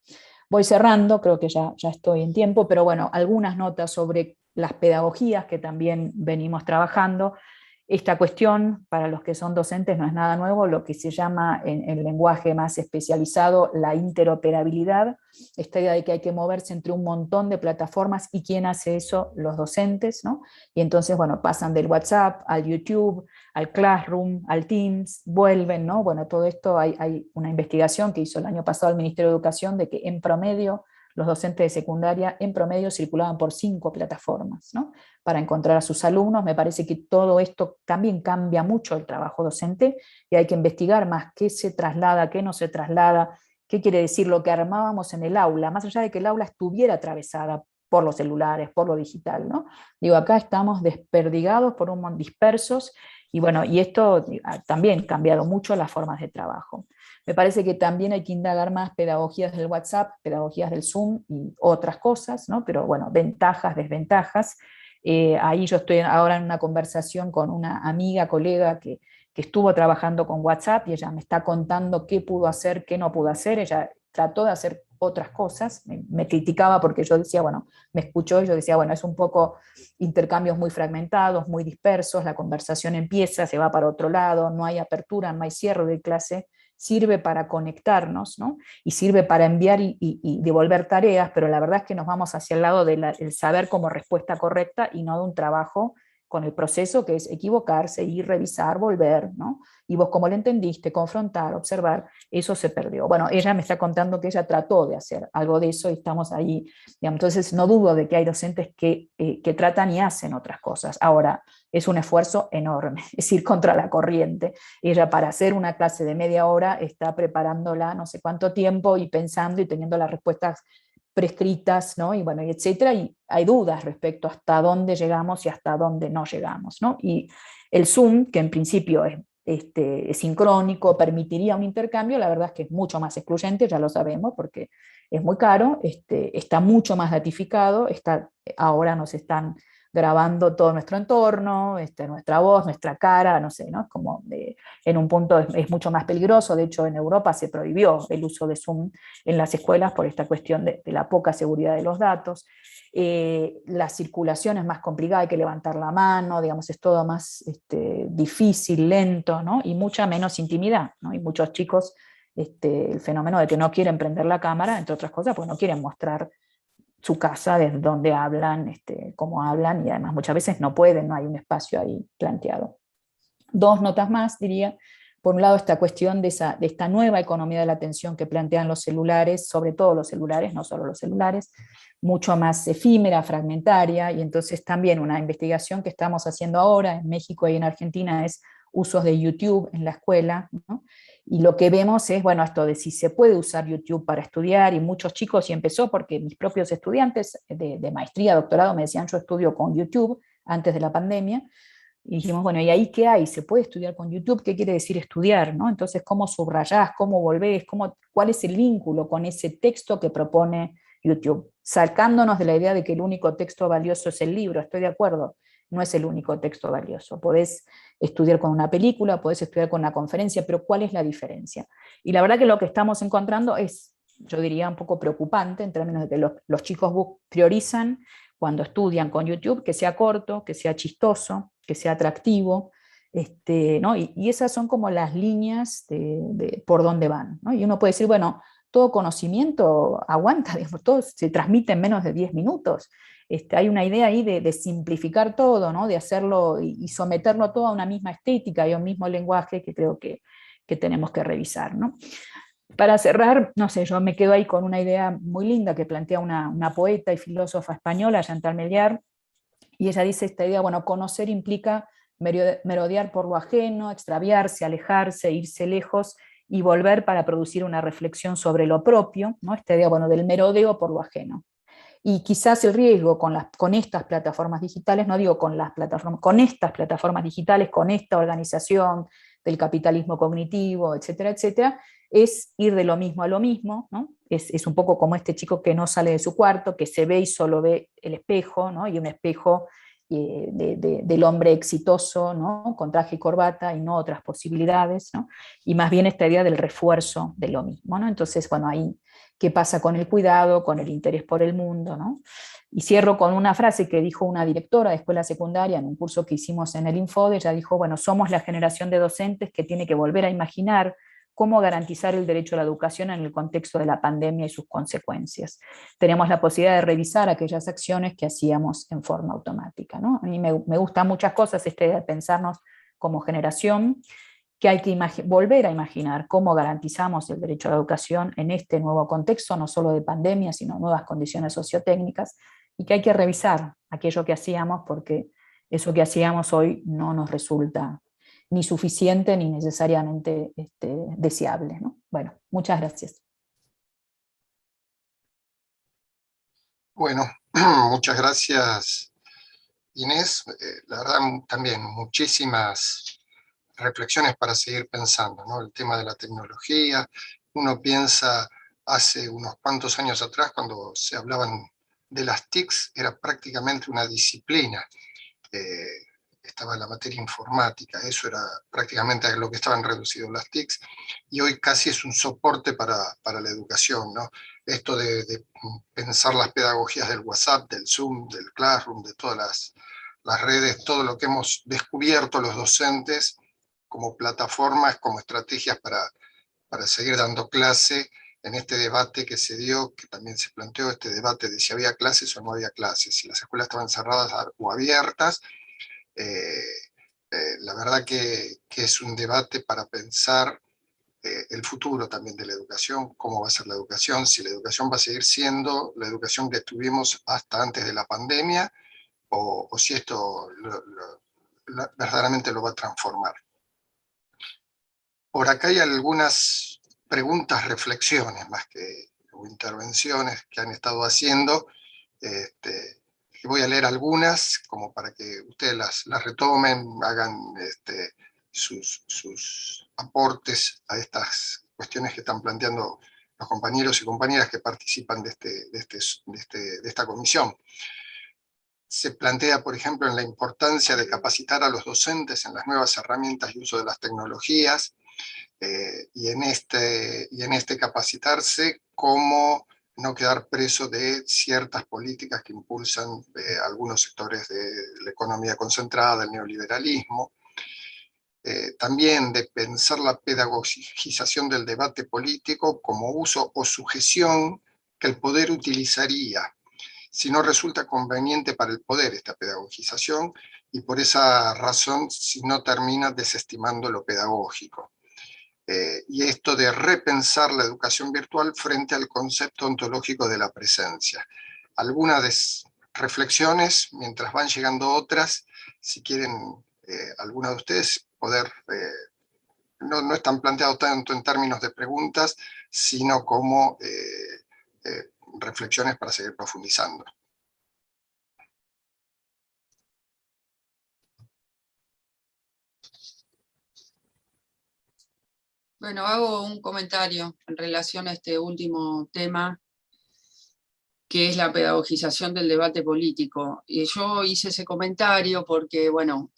Voy cerrando, creo que ya estoy en tiempo, pero bueno, algunas notas sobre las pedagogías que también venimos trabajando. Esta cuestión, para los que son docentes, no es nada nuevo, lo que se llama en el lenguaje más especializado la interoperabilidad, esta idea de que hay que moverse entre un montón de plataformas, y quién hace eso, los docentes, ¿no? Y entonces, bueno, pasan del WhatsApp al YouTube, al Classroom, al Teams, vuelven, ¿no? Bueno, todo esto, hay una investigación que hizo el año pasado el Ministerio de Educación de que en promedio los docentes de secundaria en promedio circulaban por 5 plataformas, ¿no? Para encontrar a sus alumnos. Me parece que todo esto también cambia mucho el trabajo docente y hay que investigar más qué se traslada, qué no se traslada, qué quiere decir lo que armábamos en el aula, más allá de que el aula estuviera atravesada por los celulares, por lo digital, ¿no? Digo, acá estamos desperdigados, dispersos, y bueno, y esto también ha cambiado mucho las formas de trabajo. Me parece que también hay que indagar más pedagogías del WhatsApp, pedagogías del Zoom y otras cosas, ¿no? Pero bueno, ventajas, desventajas. Ahí yo estoy ahora en una conversación con una amiga, colega que estuvo trabajando con WhatsApp, y ella me está contando qué pudo hacer, qué no pudo hacer. Ella trató de hacer otras cosas, me criticaba porque yo decía, bueno, me escuchó y yo decía, bueno, es un poco intercambios muy fragmentados, muy dispersos, la conversación empieza, se va para otro lado, no hay apertura, no hay cierre de clase. Sirve para conectarnos, ¿no? Y sirve para enviar y devolver tareas, pero la verdad es que nos vamos hacia el lado del saber como respuesta correcta y no de un trabajo con el proceso que es equivocarse, ir, revisar, volver, ¿no? Y vos cómo lo entendiste, confrontar, observar, eso se perdió. Bueno, ella me está contando que ella trató de hacer algo de eso y estamos ahí, digamos. Entonces no dudo de que hay docentes que tratan y hacen otras cosas. Ahora, es un esfuerzo enorme, es ir contra la corriente. Ella, para hacer una clase de media hora, está preparándola no sé cuánto tiempo y pensando y teniendo las respuestas prescritas, ¿no? Y bueno, y etcétera, y hay dudas respecto a hasta dónde llegamos y hasta dónde no llegamos, ¿no? Y el Zoom, que en principio es sincrónico, permitiría un intercambio, la verdad es que es mucho más excluyente, ya lo sabemos, porque es muy caro, está mucho más datificado, ahora nos están grabando todo nuestro entorno, nuestra voz, nuestra cara, no sé, ¿no? Es como en un punto es mucho más peligroso. De hecho, en Europa se prohibió el uso de Zoom en las escuelas por esta cuestión de la poca seguridad de los datos. La circulación es más complicada, hay que levantar la mano, digamos, es todo más difícil, lento, ¿no? Y mucha menos intimidad, ¿no? Y muchos chicos, el fenómeno de que no quieren prender la cámara, entre otras cosas, pues no quieren mostrar su casa, desde donde hablan, cómo hablan, y además muchas veces no pueden, no hay un espacio ahí planteado. 2 notas más, diría. por un lado esta cuestión de esta nueva economía de la atención que plantean los celulares, sobre todo los celulares, no solo los celulares, mucho más efímera, fragmentaria, y entonces también una investigación que estamos haciendo ahora en México y en Argentina es usos de YouTube en la escuela, ¿no? Y lo que vemos es, bueno, esto de si se puede usar YouTube para estudiar, y muchos chicos, y empezó porque mis propios estudiantes de maestría, doctorado, me decían, yo estudio con YouTube antes de la pandemia, y dijimos, bueno, ¿y ahí qué hay? ¿Se puede estudiar con YouTube? ¿Qué quiere decir estudiar? ¿No? Entonces, ¿cómo subrayás? ¿Cómo volvés? ¿Cuál es el vínculo con ese texto que propone YouTube? Sacándonos de la idea de que el único texto valioso es el libro, estoy de acuerdo, no es el único texto valioso. Podés estudiar con una película, podés estudiar con una conferencia, pero ¿cuál es la diferencia? Y la verdad que lo que estamos encontrando es, yo diría, un poco preocupante en términos de que los chicos priorizan cuando estudian con YouTube, que sea corto, que sea chistoso, que sea atractivo, ¿no? Y esas son como las líneas por donde van, ¿no? Y uno puede decir, bueno, todo conocimiento aguanta, digamos, todo se transmite en menos de 10 minutos. Hay una idea ahí de simplificar todo, ¿no? De hacerlo y someterlo todo a una misma estética y a un mismo lenguaje que creo que tenemos que revisar, ¿no? Para cerrar, no sé, yo me quedo ahí con una idea muy linda que plantea una poeta y filósofa española, Chantal Mellar, y ella dice esta idea, bueno, conocer implica merodear por lo ajeno, extraviarse, alejarse, irse lejos y volver para producir una reflexión sobre lo propio, ¿no? Esta idea, bueno, del merodeo por lo ajeno. Y quizás el riesgo con estas plataformas digitales, no digo con las plataformas, con estas plataformas digitales, con esta organización del capitalismo cognitivo, etcétera, etcétera, es ir de lo mismo a lo mismo, ¿no? Es un poco como este chico que no sale de su cuarto, que se ve y solo ve el espejo, ¿no? Y un espejo del hombre exitoso, ¿no? Con traje y corbata y no otras posibilidades, ¿no? Y más bien esta idea del refuerzo de lo mismo, ¿no? Entonces, bueno, ahí qué pasa con el cuidado, con el interés por el mundo, ¿no? Y cierro con una frase que dijo una directora de escuela secundaria en un curso que hicimos en el Infode. Ella dijo, bueno, somos la generación de docentes que tiene que volver a imaginar cómo garantizar el derecho a la educación en el contexto de la pandemia y sus consecuencias. Tenemos la posibilidad de revisar aquellas acciones que hacíamos en forma automática, ¿no? A mí me gustan muchas cosas esta idea de pensarnos como generación, que hay que volver a imaginar cómo garantizamos el derecho a la educación en este nuevo contexto, no solo de pandemia, sino nuevas condiciones sociotécnicas, y que hay que revisar aquello que hacíamos, porque eso que hacíamos hoy no nos resulta ni suficiente ni necesariamente deseable, ¿no? Bueno, muchas gracias. Bueno, muchas gracias, Inés. La verdad, también muchísimas reflexiones para seguir pensando, ¿no? El tema de la tecnología. Uno piensa hace unos cuantos años atrás, cuando se hablaban de las TICs, era prácticamente una disciplina. Estaba la materia informática, eso era prácticamente a lo que estaban reducidos las TICs, y hoy casi es un soporte para la educación, ¿no? Esto de pensar las pedagogías del WhatsApp, del Zoom, del Classroom, de todas las redes, todo lo que hemos descubierto los docentes como plataformas, como estrategias para seguir dando clase en este debate que se dio, que también se planteó este debate de si había clases o no había clases, si las escuelas estaban cerradas o abiertas. La verdad que es un debate para pensar el futuro también de la educación, cómo va a ser la educación, si la educación va a seguir siendo la educación que tuvimos hasta antes de la pandemia, o si esto verdaderamente lo va a transformar. Por acá hay algunas preguntas, reflexiones, más que intervenciones que han estado haciendo. Voy a leer algunas, como para que ustedes las retomen, hagan sus aportes a estas cuestiones que están planteando los compañeros y compañeras que participan de esta comisión. Se plantea, por ejemplo, en la importancia de capacitar a los docentes en las nuevas herramientas y uso de las tecnologías, y en este capacitarse, cómo no quedar preso de ciertas políticas que impulsan algunos sectores de la economía concentrada, el neoliberalismo. También de pensar la pedagogización del debate político como uso o sujeción que el poder utilizaría si no resulta conveniente para el poder esta pedagogización, y por esa razón si no termina desestimando lo pedagógico. y esto de repensar la educación virtual frente al concepto ontológico de la presencia. Algunas reflexiones, mientras van llegando otras, si quieren alguna de ustedes poder, no están planteados tanto en términos de preguntas, sino como reflexiones para seguir profundizando. Bueno, hago un comentario en relación a este último tema, que es la pedagogización del debate político. Y yo hice ese comentario porque, bueno,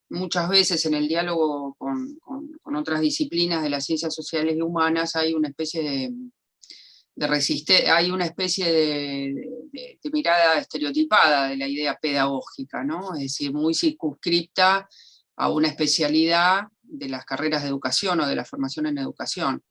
muchas veces en el diálogo con otras disciplinas de las ciencias sociales y humanas hay una especie hay una especie de mirada estereotipada de la idea pedagógica, ¿no? Es decir, muy circunscripta a una especialidad de las carreras de educación o de la formación en educación,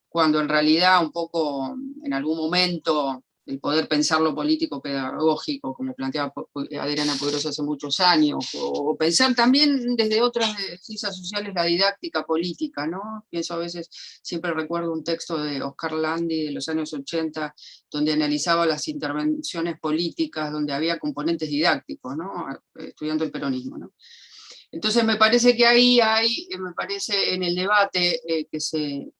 cuando en realidad un poco en algún momento el poder pensar lo político pedagógico, como planteaba Adriana Poderoso hace muchos años, o pensar también desde otras ciencias sociales la didáctica política, ¿no? Pienso a veces, siempre recuerdo un texto de Oscar Landi de los años 80, donde analizaba las intervenciones políticas, donde había componentes didácticos, ¿no? Estudiando el peronismo, ¿no? Entonces me parece que ahí hay, me parece en el debate que se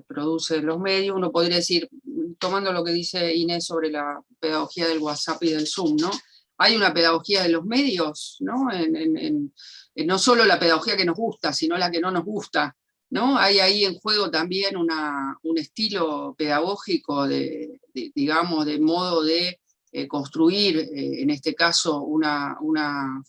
produce en los medios, uno podría decir, tomando lo que dice Inés sobre la pedagogía del WhatsApp y del Zoom, ¿no? Hay una pedagogía de los medios, ¿no? No solo la pedagogía que nos gusta, sino la que no nos gusta, ¿no? Hay ahí en juego también un estilo pedagógico digamos, de modo de construir, en este caso, una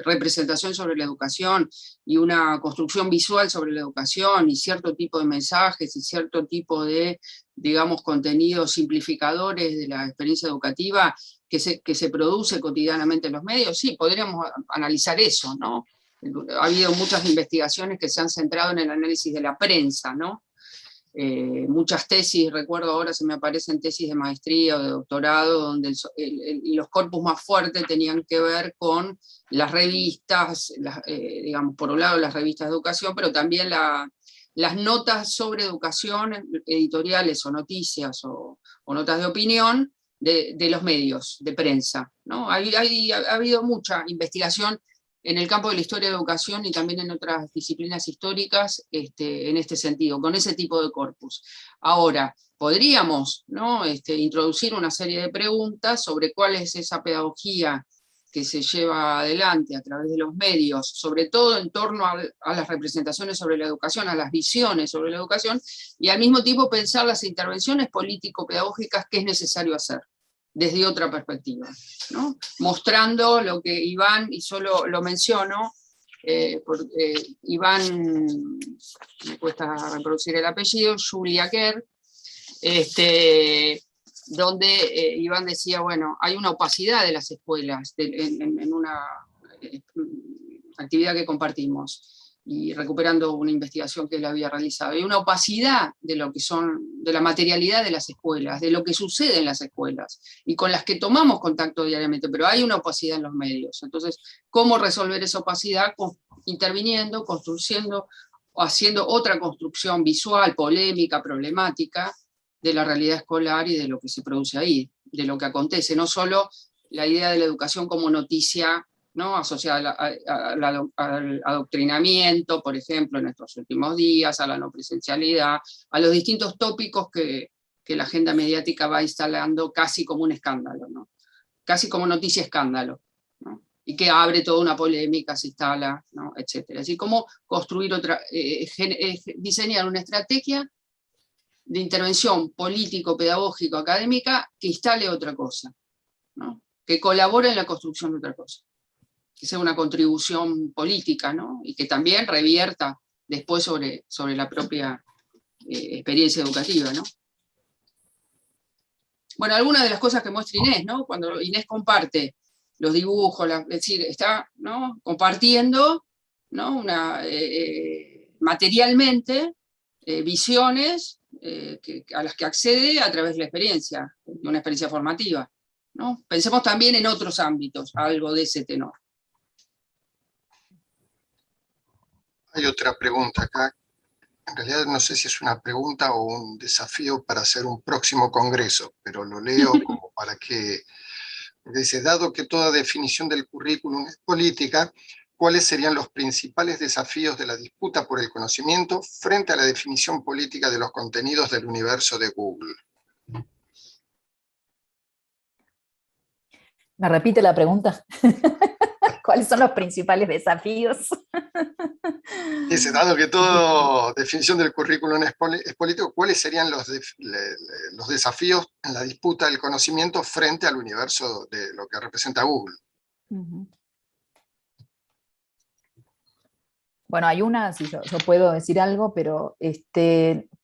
representación sobre la educación y una construcción visual sobre la educación y cierto tipo de mensajes y cierto tipo de, digamos, contenidos simplificadores de la experiencia educativa que se produce cotidianamente en los medios. Sí, podríamos analizar eso, ¿no? Ha habido muchas investigaciones que se han centrado en el análisis de la prensa, ¿no? Muchas tesis, recuerdo ahora se me aparecen tesis de maestría o de doctorado, donde los corpus más fuertes tenían que ver con las revistas, digamos, por un lado las revistas de educación, pero también las notas sobre educación, editoriales o noticias o notas de opinión de los medios de prensa, ¿no? Ha habido mucha investigación en el campo de la historia de la educación y también en otras disciplinas históricas en este sentido, con ese tipo de corpus. Ahora, podríamos, ¿no? Introducir una serie de preguntas sobre cuál es esa pedagogía que se lleva adelante a través de los medios, sobre todo en torno a las representaciones sobre la educación, a las visiones sobre la educación, y al mismo tiempo pensar las intervenciones político-pedagógicas que es necesario hacer desde otra perspectiva, ¿no? Mostrando lo que Iván, y solo lo menciono, Iván, me cuesta reproducir el apellido, Julia Kerr, donde Iván decía, bueno, hay una opacidad de las escuelas en una actividad que compartimos, y recuperando una investigación que él había realizado. Hay una opacidad de lo que son, de la materialidad de las escuelas, de lo que sucede en las escuelas, y con las que tomamos contacto diariamente, pero hay una opacidad en los medios. Entonces, ¿cómo resolver esa opacidad? Interviniendo, construyendo, o haciendo otra construcción visual, polémica, problemática, de la realidad escolar y de lo que se produce ahí, de lo que acontece, no solo la idea de la educación como noticia, ¿no? Asociada al adoctrinamiento, por ejemplo, en estos últimos días, a la no presencialidad, a los distintos tópicos que la agenda mediática va instalando casi como un escándalo, ¿no? Casi como noticia escándalo, ¿no? Y que abre toda una polémica, se instala, ¿no? Etcétera. Así como construir diseñar una estrategia de intervención político, pedagógico, académica, que instale otra cosa, ¿no? Que colabore en la construcción de otra cosa, que sea una contribución política, ¿no? Y que también revierta después sobre la propia experiencia educativa, ¿no? Bueno, algunas de las cosas que muestra Inés, ¿no? Cuando Inés comparte los dibujos, es decir, está, ¿no? Compartiendo, ¿no? Materialmente visiones a las que accede a través de la experiencia, de una experiencia formativa, ¿no? Pensemos también en otros ámbitos, algo de ese tenor. Hay otra pregunta acá en realidad no sé si es una pregunta o un desafío para hacer un próximo congreso, pero lo leo como para que, porque dice, dado que toda definición del currículum es política, ¿cuáles serían los principales desafíos de la disputa por el conocimiento frente a la definición política de los contenidos del universo de Google? ¿Me repite la pregunta? ¿Cuáles son los principales desafíos? Dice, dado que toda definición del currículum es político, ¿cuáles serían los desafíos en la disputa del conocimiento frente al universo de lo que representa Google? Bueno, hay una, si yo puedo decir algo, pero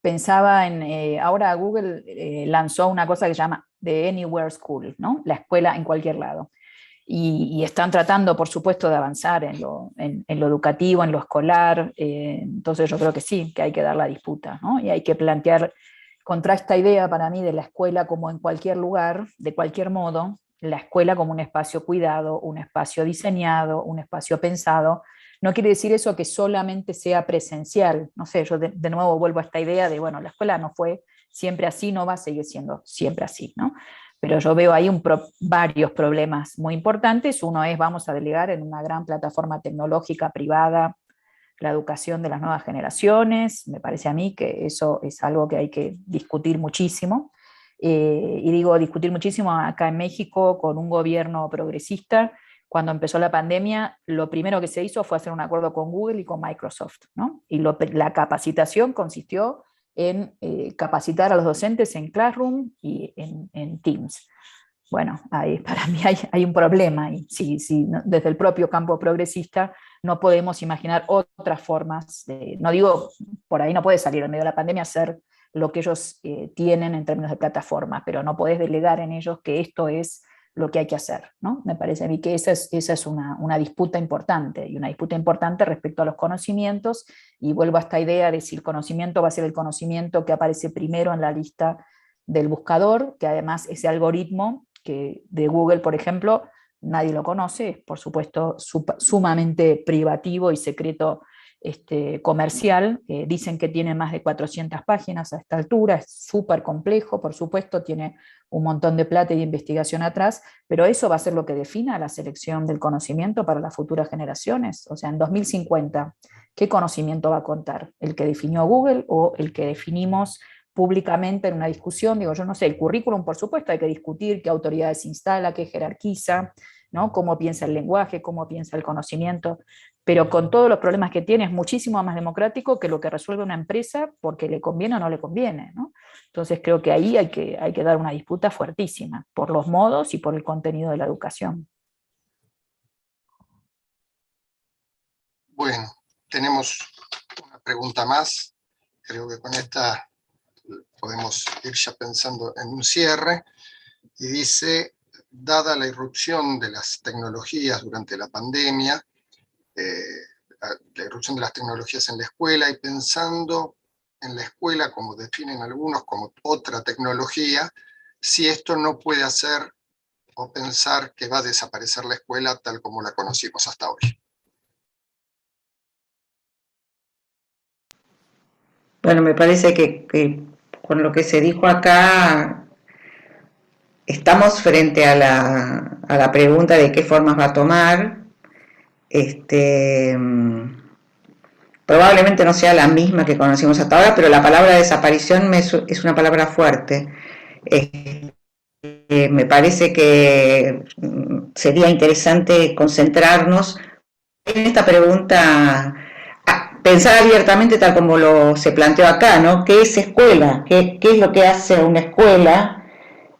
pensaba en, ahora Google lanzó una cosa que se llama The Anywhere School, ¿no? La escuela en cualquier lado. Y están tratando, por supuesto, de avanzar en lo educativo, en lo escolar, entonces yo creo que sí, que hay que dar la disputa, ¿no? Y hay que plantear contra esta idea para mí de la escuela como en cualquier lugar, de cualquier modo, la escuela como un espacio cuidado, un espacio diseñado, un espacio pensado. No quiere decir eso que solamente sea presencial, no sé, yo de nuevo vuelvo a esta idea de, bueno, la escuela no fue siempre así, no va a seguir siendo siempre así, ¿no? Pero yo veo ahí varios problemas muy importantes. Uno es, vamos a delegar en una gran plataforma tecnológica privada la educación de las nuevas generaciones. Me parece a mí que eso es algo que hay que discutir muchísimo. Y digo discutir muchísimo acá en México con un gobierno progresista. Cuando empezó la pandemia, lo primero que se hizo fue hacer un acuerdo con Google y con Microsoft, ¿no? Y la capacitación consistió en capacitar a los docentes en Classroom y en Teams. Bueno, ahí, para mí hay un problema, y sí, desde el propio campo progresista no podemos imaginar otras formas, no digo, por ahí no puede salir en medio de la pandemia a hacer lo que ellos tienen en términos de plataforma, pero no podés delegar en ellos que esto es lo que hay que hacer, ¿no? Me parece a mí que esa es una disputa importante, y una disputa importante respecto a los conocimientos, y vuelvo a esta idea de si el conocimiento va a ser el conocimiento que aparece primero en la lista del buscador, que además ese algoritmo que de Google, por ejemplo, nadie lo conoce, es por supuesto sumamente privativo y secreto comercial. Dicen que tiene más de 400 páginas a esta altura, es súper complejo, por supuesto, tiene un montón de plata y de investigación atrás, pero eso va a ser lo que defina la selección del conocimiento para las futuras generaciones. O sea, en 2050, ¿qué conocimiento va a contar? ¿El que definió Google o el que definimos públicamente en una discusión? Digo, yo no sé, el currículum, por supuesto, hay que discutir qué autoridades instala, qué jerarquiza, ¿no? Cómo piensa el lenguaje, cómo piensa el conocimiento, pero con todos los problemas que tiene es muchísimo más democrático que lo que resuelve una empresa porque le conviene o no le conviene, ¿no? Entonces creo que ahí hay que dar una disputa fuertísima, por los modos y por el contenido de la educación. Bueno, tenemos una pregunta más, creo que con esta podemos ir ya pensando en un cierre, y dice, dada la irrupción de las tecnologías durante la pandemia, la irrupción de las tecnologías en la escuela, y pensando en la escuela, como definen algunos, como otra tecnología, si esto no puede hacer o pensar que va a desaparecer la escuela tal como la conocimos hasta hoy. Bueno, me parece que con lo que se dijo acá estamos frente a la pregunta de qué formas va a tomar. Probablemente no sea la misma que conocimos hasta ahora, pero la palabra desaparición es una palabra fuerte. Me parece que sería interesante concentrarnos en esta pregunta, pensar abiertamente tal como se planteó acá, ¿no? ¿Qué es escuela? ¿Qué es lo que hace una escuela?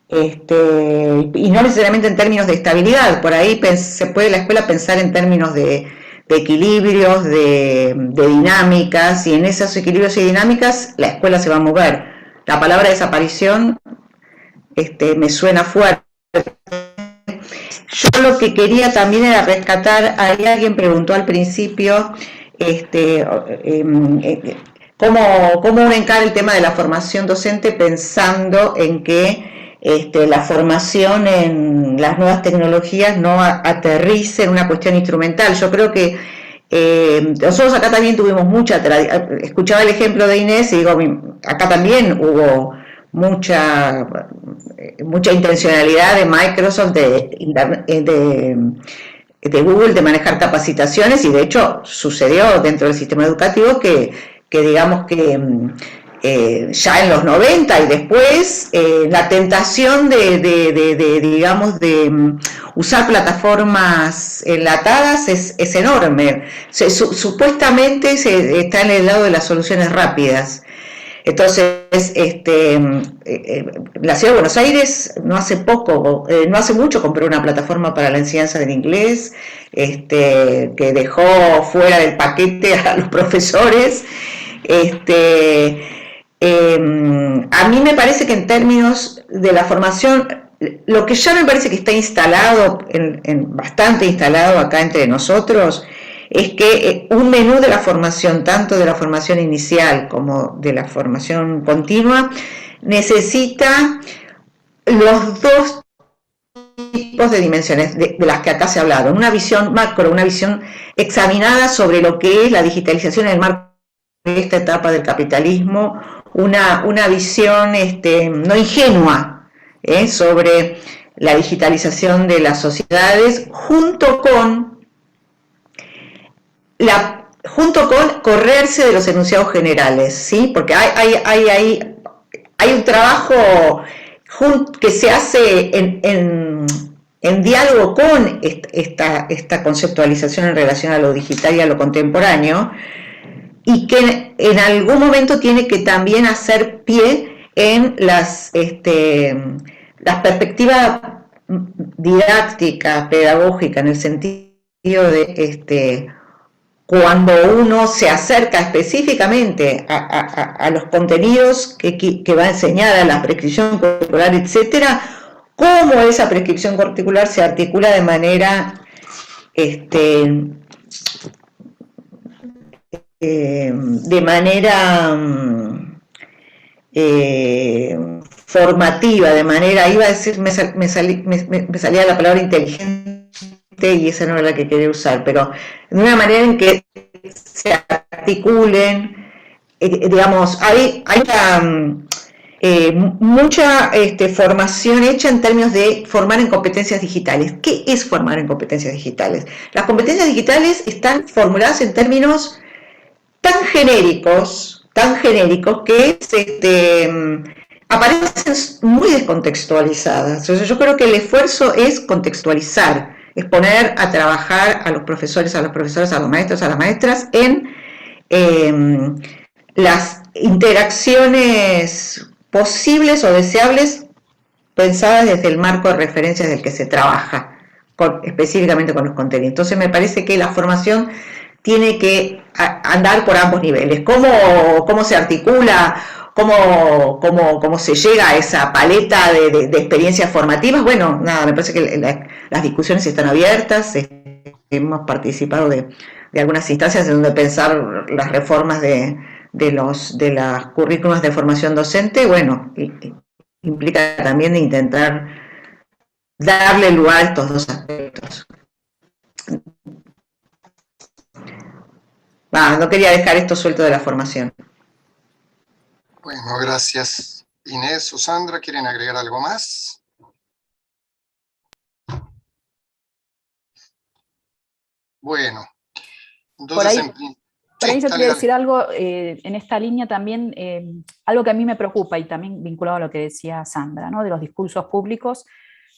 Y no necesariamente en términos de estabilidad, por ahí se puede la escuela pensar en términos de equilibrios, de dinámicas, y en esos equilibrios y dinámicas la escuela se va a mover. La palabra desaparición me suena fuerte. Yo lo que quería también era rescatar, alguien preguntó al principio cómo uno encara el tema de la formación docente pensando en que la formación en las nuevas tecnologías no aterrice en una cuestión instrumental. Yo creo que Nosotros acá también tuvimos escuchaba el ejemplo de Inés y digo, acá también hubo mucha intencionalidad de Microsoft, de Google, de manejar capacitaciones, y de hecho sucedió dentro del sistema educativo que digamos que ya en los 90 y después la tentación digamos de usar plataformas enlatadas es enorme. Supuestamente está en el lado de las soluciones rápidas. Entonces, la Ciudad de Buenos Aires no hace mucho compró una plataforma para la enseñanza del inglés, que dejó fuera del paquete a los profesores. A mí me parece que en términos de la formación, lo que ya me parece que está instalado, bastante instalado acá entre nosotros, es que un menú de la formación, tanto de la formación inicial como de la formación continua, necesita los dos tipos de dimensiones de las que acá se hablaron. Una visión macro, una visión examinada sobre lo que es la digitalización en el marco de esta etapa del capitalismo, una visión no ingenua sobre la digitalización de las sociedades, junto con correrse de los enunciados generales, ¿sí? Porque hay un trabajo que se hace en diálogo con esta conceptualización en relación a lo digital y a lo contemporáneo, y que en algún momento tiene que también hacer pie en las perspectivas didácticas, pedagógicas, en el sentido de cuando uno se acerca específicamente a los contenidos que va a enseñar, a la prescripción curricular, etcétera, cómo esa prescripción curricular se articula de manera formativa, de manera, iba a decir, me salía la palabra inteligente y esa no era la que quería usar, pero de una manera en que se articulen, digamos, hay mucha formación hecha en términos de formar en competencias digitales. ¿Qué es formar en competencias digitales? Las competencias digitales están formuladas en términos tan genéricos que aparecen muy descontextualizadas. Entonces, yo creo que el esfuerzo es contextualizar, es poner a trabajar a los profesores, a los maestros, a las maestras en las interacciones posibles o deseables pensadas desde el marco de referencias del que se trabaja, específicamente con los contenidos. Entonces me parece que la formación tiene que andar por ambos niveles. ¿Cómo se articula? ¿Cómo se llega a esa paleta de experiencias formativas? Bueno, nada, me parece que las discusiones están abiertas, hemos participado de algunas instancias en donde pensar las reformas de las currículas de formación docente, bueno, implica también intentar darle lugar a estos dos aspectos. No quería dejar esto suelto de la formación. Bueno, gracias. Inés o Sandra, ¿quieren agregar algo más? Bueno, entonces... Por ahí yo quería decir algo en esta línea también, algo que a mí me preocupa y también vinculado a lo que decía Sandra, ¿no? De los discursos públicos.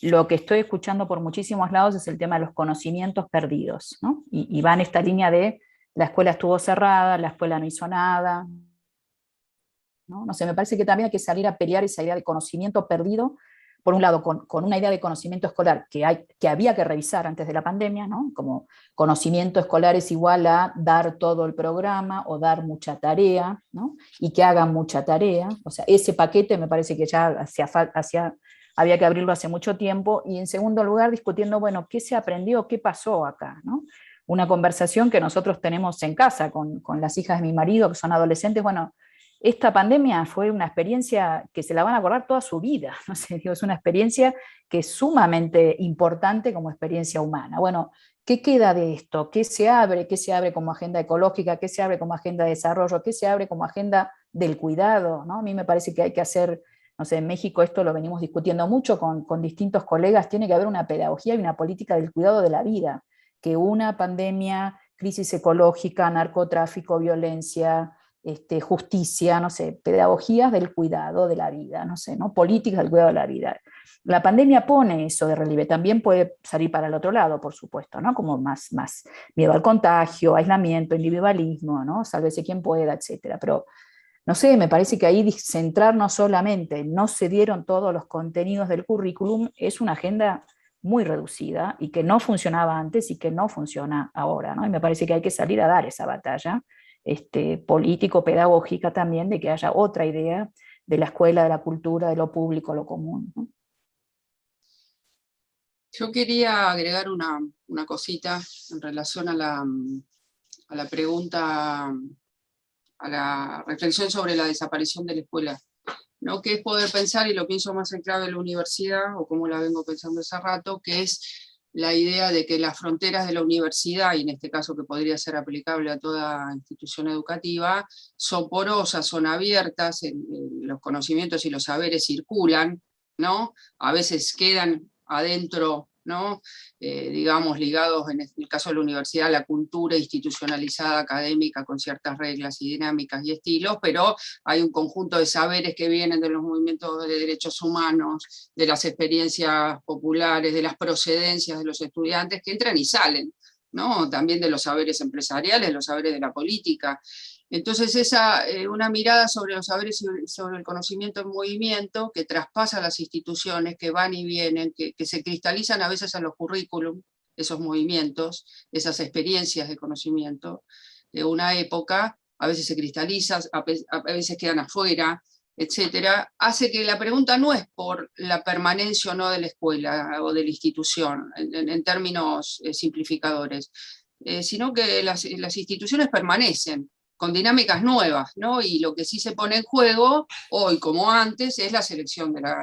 Lo que estoy escuchando por muchísimos lados es el tema de los conocimientos perdidos, ¿no? Y va en esta línea de la escuela estuvo cerrada, la escuela no hizo nada, ¿no? No sé, me parece que también hay que salir a pelear esa idea de conocimiento perdido, por un lado con una idea de conocimiento escolar que había que revisar antes de la pandemia, ¿no? Como conocimiento escolar es igual a dar todo el programa o dar mucha tarea, ¿no? Y que hagan mucha tarea. O sea, ese paquete me parece que ya había que abrirlo hace mucho tiempo. Y en segundo lugar, discutiendo, bueno, ¿qué se aprendió? ¿Qué pasó acá? ¿No? Una conversación que nosotros tenemos en casa con las hijas de mi marido, que son adolescentes. Bueno, esta pandemia fue una experiencia que se la van a acordar toda su vida, no sé, digo, es una experiencia que es sumamente importante como experiencia humana. Bueno, ¿qué queda de esto? ¿Qué se abre? ¿Qué se abre como agenda ecológica? ¿Qué se abre como agenda de desarrollo? ¿Qué se abre como agenda del cuidado? ¿No? A mí me parece que hay que hacer, no sé, en México esto lo venimos discutiendo mucho con distintos colegas, tiene que haber una pedagogía y una política del cuidado de la vida, que una pandemia, crisis ecológica, narcotráfico, violencia, justicia, no sé, pedagogías del cuidado de la vida, no sé, ¿no? Políticas del cuidado de la vida. La pandemia pone eso de relieve, también puede salir para el otro lado, por supuesto, ¿no? Como más miedo al contagio, aislamiento, individualismo, ¿no? Sálvese quien pueda, etcétera. Pero, no sé, me parece que ahí centrarnos solamente, no se dieron todos los contenidos del currículum, es una agenda muy reducida y que no funcionaba antes y que no funciona ahora, ¿no? Y me parece que hay que salir a dar esa batalla político-pedagógica también, de que haya otra idea de la escuela, de la cultura, de lo público, lo común, ¿no? Yo quería agregar una cosita en relación a la pregunta, a la reflexión sobre la desaparición de la escuela, ¿no? Que es poder pensar, y lo pienso más en clave de la universidad, o como la vengo pensando hace rato, que es la idea de que las fronteras de la universidad, y en este caso que podría ser aplicable a toda institución educativa, son porosas, son abiertas, los conocimientos y los saberes circulan, ¿no? A veces quedan adentro, ¿no? Digamos, ligados, en el caso de la universidad, a la cultura institucionalizada académica con ciertas reglas y dinámicas y estilos, pero hay un conjunto de saberes que vienen de los movimientos de derechos humanos, de las experiencias populares, de las procedencias de los estudiantes que entran y salen, ¿no? También de los saberes empresariales, los saberes de la política. Entonces una mirada sobre los saberes y sobre el conocimiento en movimiento que traspasa las instituciones, que van y vienen, que se cristalizan a veces en los currículum, esos movimientos, esas experiencias de conocimiento de una época, a veces se cristalizan, a veces quedan afuera, etcétera, hace que la pregunta no es por la permanencia o no de la escuela o de la institución, en términos simplificadores, sino que las instituciones permanecen con dinámicas nuevas, ¿no? Y lo que sí se pone en juego, hoy como antes, es la selección de la...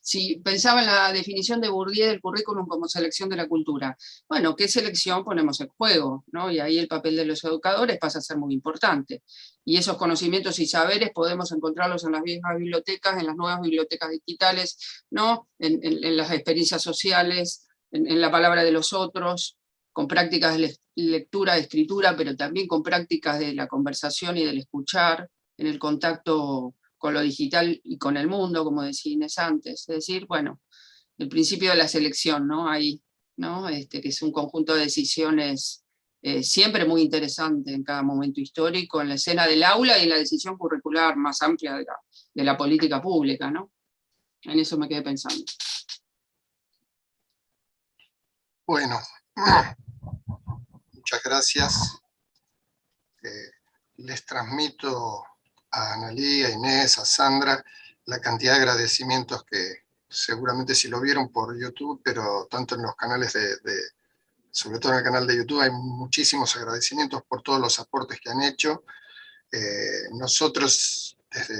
Si pensaba en la definición de Bourdieu del currículum como selección de la cultura, bueno, ¿qué selección ponemos en juego? ¿No? Y ahí el papel de los educadores pasa a ser muy importante. Y esos conocimientos y saberes podemos encontrarlos en las viejas bibliotecas, en las nuevas bibliotecas digitales, ¿no? En las experiencias sociales, en la palabra de los otros, con prácticas de lectura, de escritura, pero también con prácticas de la conversación y del escuchar, en el contacto con lo digital y con el mundo, como decía Inés antes. Es decir, bueno, el principio de la selección, ¿no? Ahí, ¿no? Que es un conjunto de decisiones siempre muy interesante en cada momento histórico, en la escena del aula y en la decisión curricular más amplia de la política pública, ¿no? En eso me quedé pensando. Bueno, muchas gracias. Les transmito a Analía, a Inés, a Sandra, la cantidad de agradecimientos que seguramente si lo vieron por YouTube, pero tanto en los canales sobre todo en el canal de YouTube, hay muchísimos agradecimientos por todos los aportes que han hecho. Nosotros, desde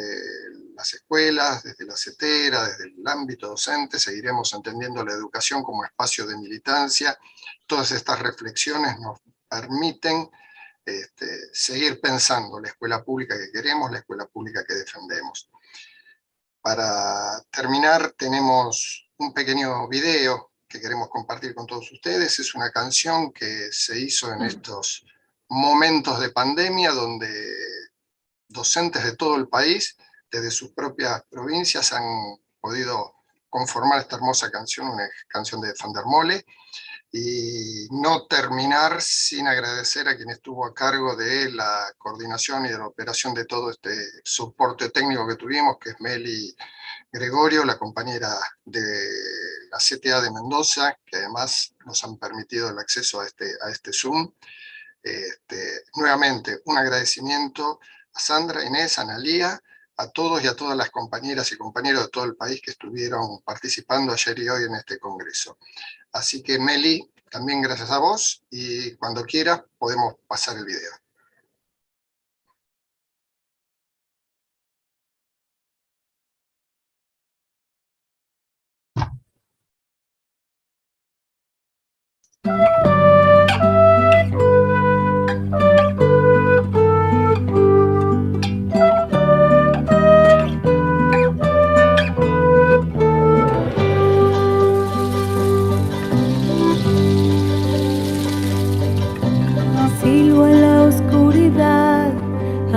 las escuelas, desde la CETERA, desde el ámbito docente, seguiremos entendiendo la educación como espacio de militancia. Todas estas reflexiones nos permiten seguir pensando la escuela pública que queremos, la escuela pública que defendemos. Para terminar, tenemos un pequeño video que queremos compartir con todos ustedes. Es una canción que se hizo en estos momentos de pandemia, donde docentes de todo el país, desde sus propias provincias, han podido conformar esta hermosa canción, una canción de Van der Mole, y no terminar sin agradecer a quien estuvo a cargo de la coordinación y de la operación de todo este soporte técnico que tuvimos, que es Meli Gregorio, la compañera de la CTA de Mendoza, que además nos han permitido el acceso a este Zoom. Nuevamente, un agradecimiento a Sandra, Inés, a Analía, a todos y a todas las compañeras y compañeros de todo el país que estuvieron participando ayer y hoy en este congreso. Así que, Meli, también gracias a vos, y cuando quieras podemos pasar el video.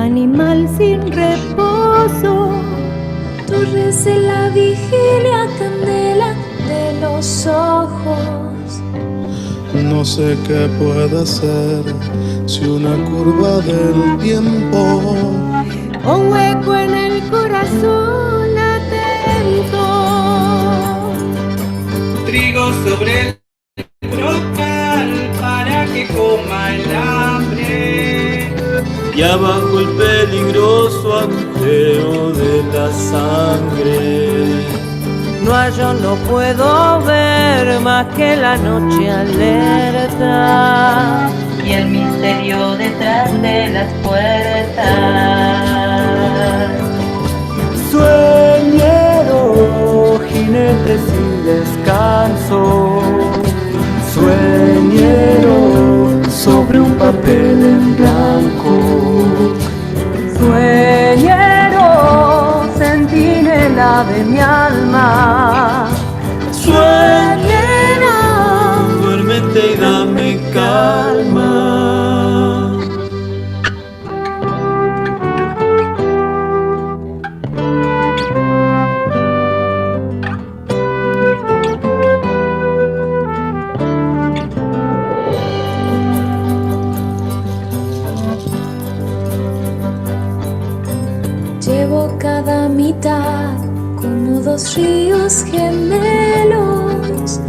animal sin reposo. Torres de la vigilia, candela de los ojos. No sé qué puede ser si una curva del tiempo O un hueco en el corazón atento. Trigo sobre el brocal para que coma el hambre. Y abajo el peligroso agujero de la sangre. No puedo ver más que la noche alerta y el misterio detrás de las puertas. Sueñero, jinete sin descanso. Sueñero, sobre un papel en blanco. Sueñero, centinela de mi alma. Sueñero, duérmete y dame calma. Llevo cada mitad como dos ríos gemelos.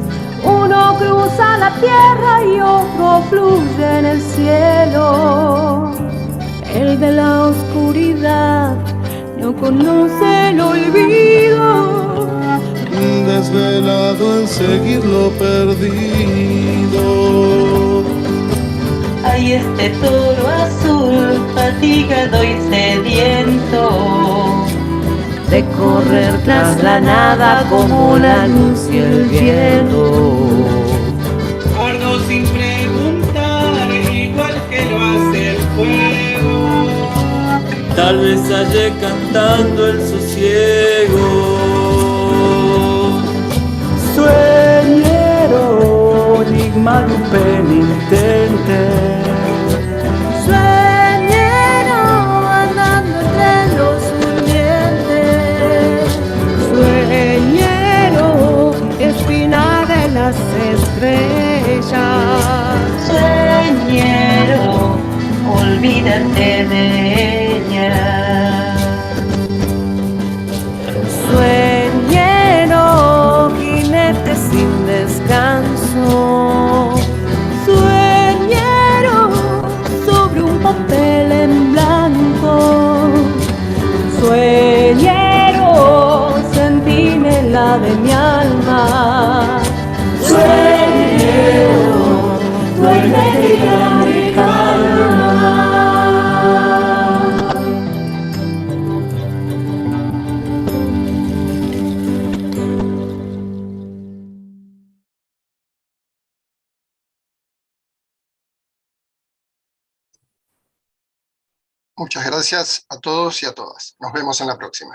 Uno cruza la tierra y otro fluye en el cielo. El de la oscuridad no conoce el olvido. desvelado en seguir lo perdido. Hay este toro azul, fatigado y sediento, de correr tras la nada como la luz y el viento. Ardo sin preguntar, igual que lo hace el fuego. Tal vez hallé cantando el sosiego. Sueñero, enigma de un penitente. Sueñero, andando entre los durmientes. Sueñero, espina de las estrellas. Sueñero, olvídate de ella. Sueñero, jinete sin descanso. Sueñero, sobre un papel en blanco. Sueñero, centinela de mi alma. Sueñero, duérmete y dame calma. Muchas gracias a todos y a todas. Nos vemos en la próxima.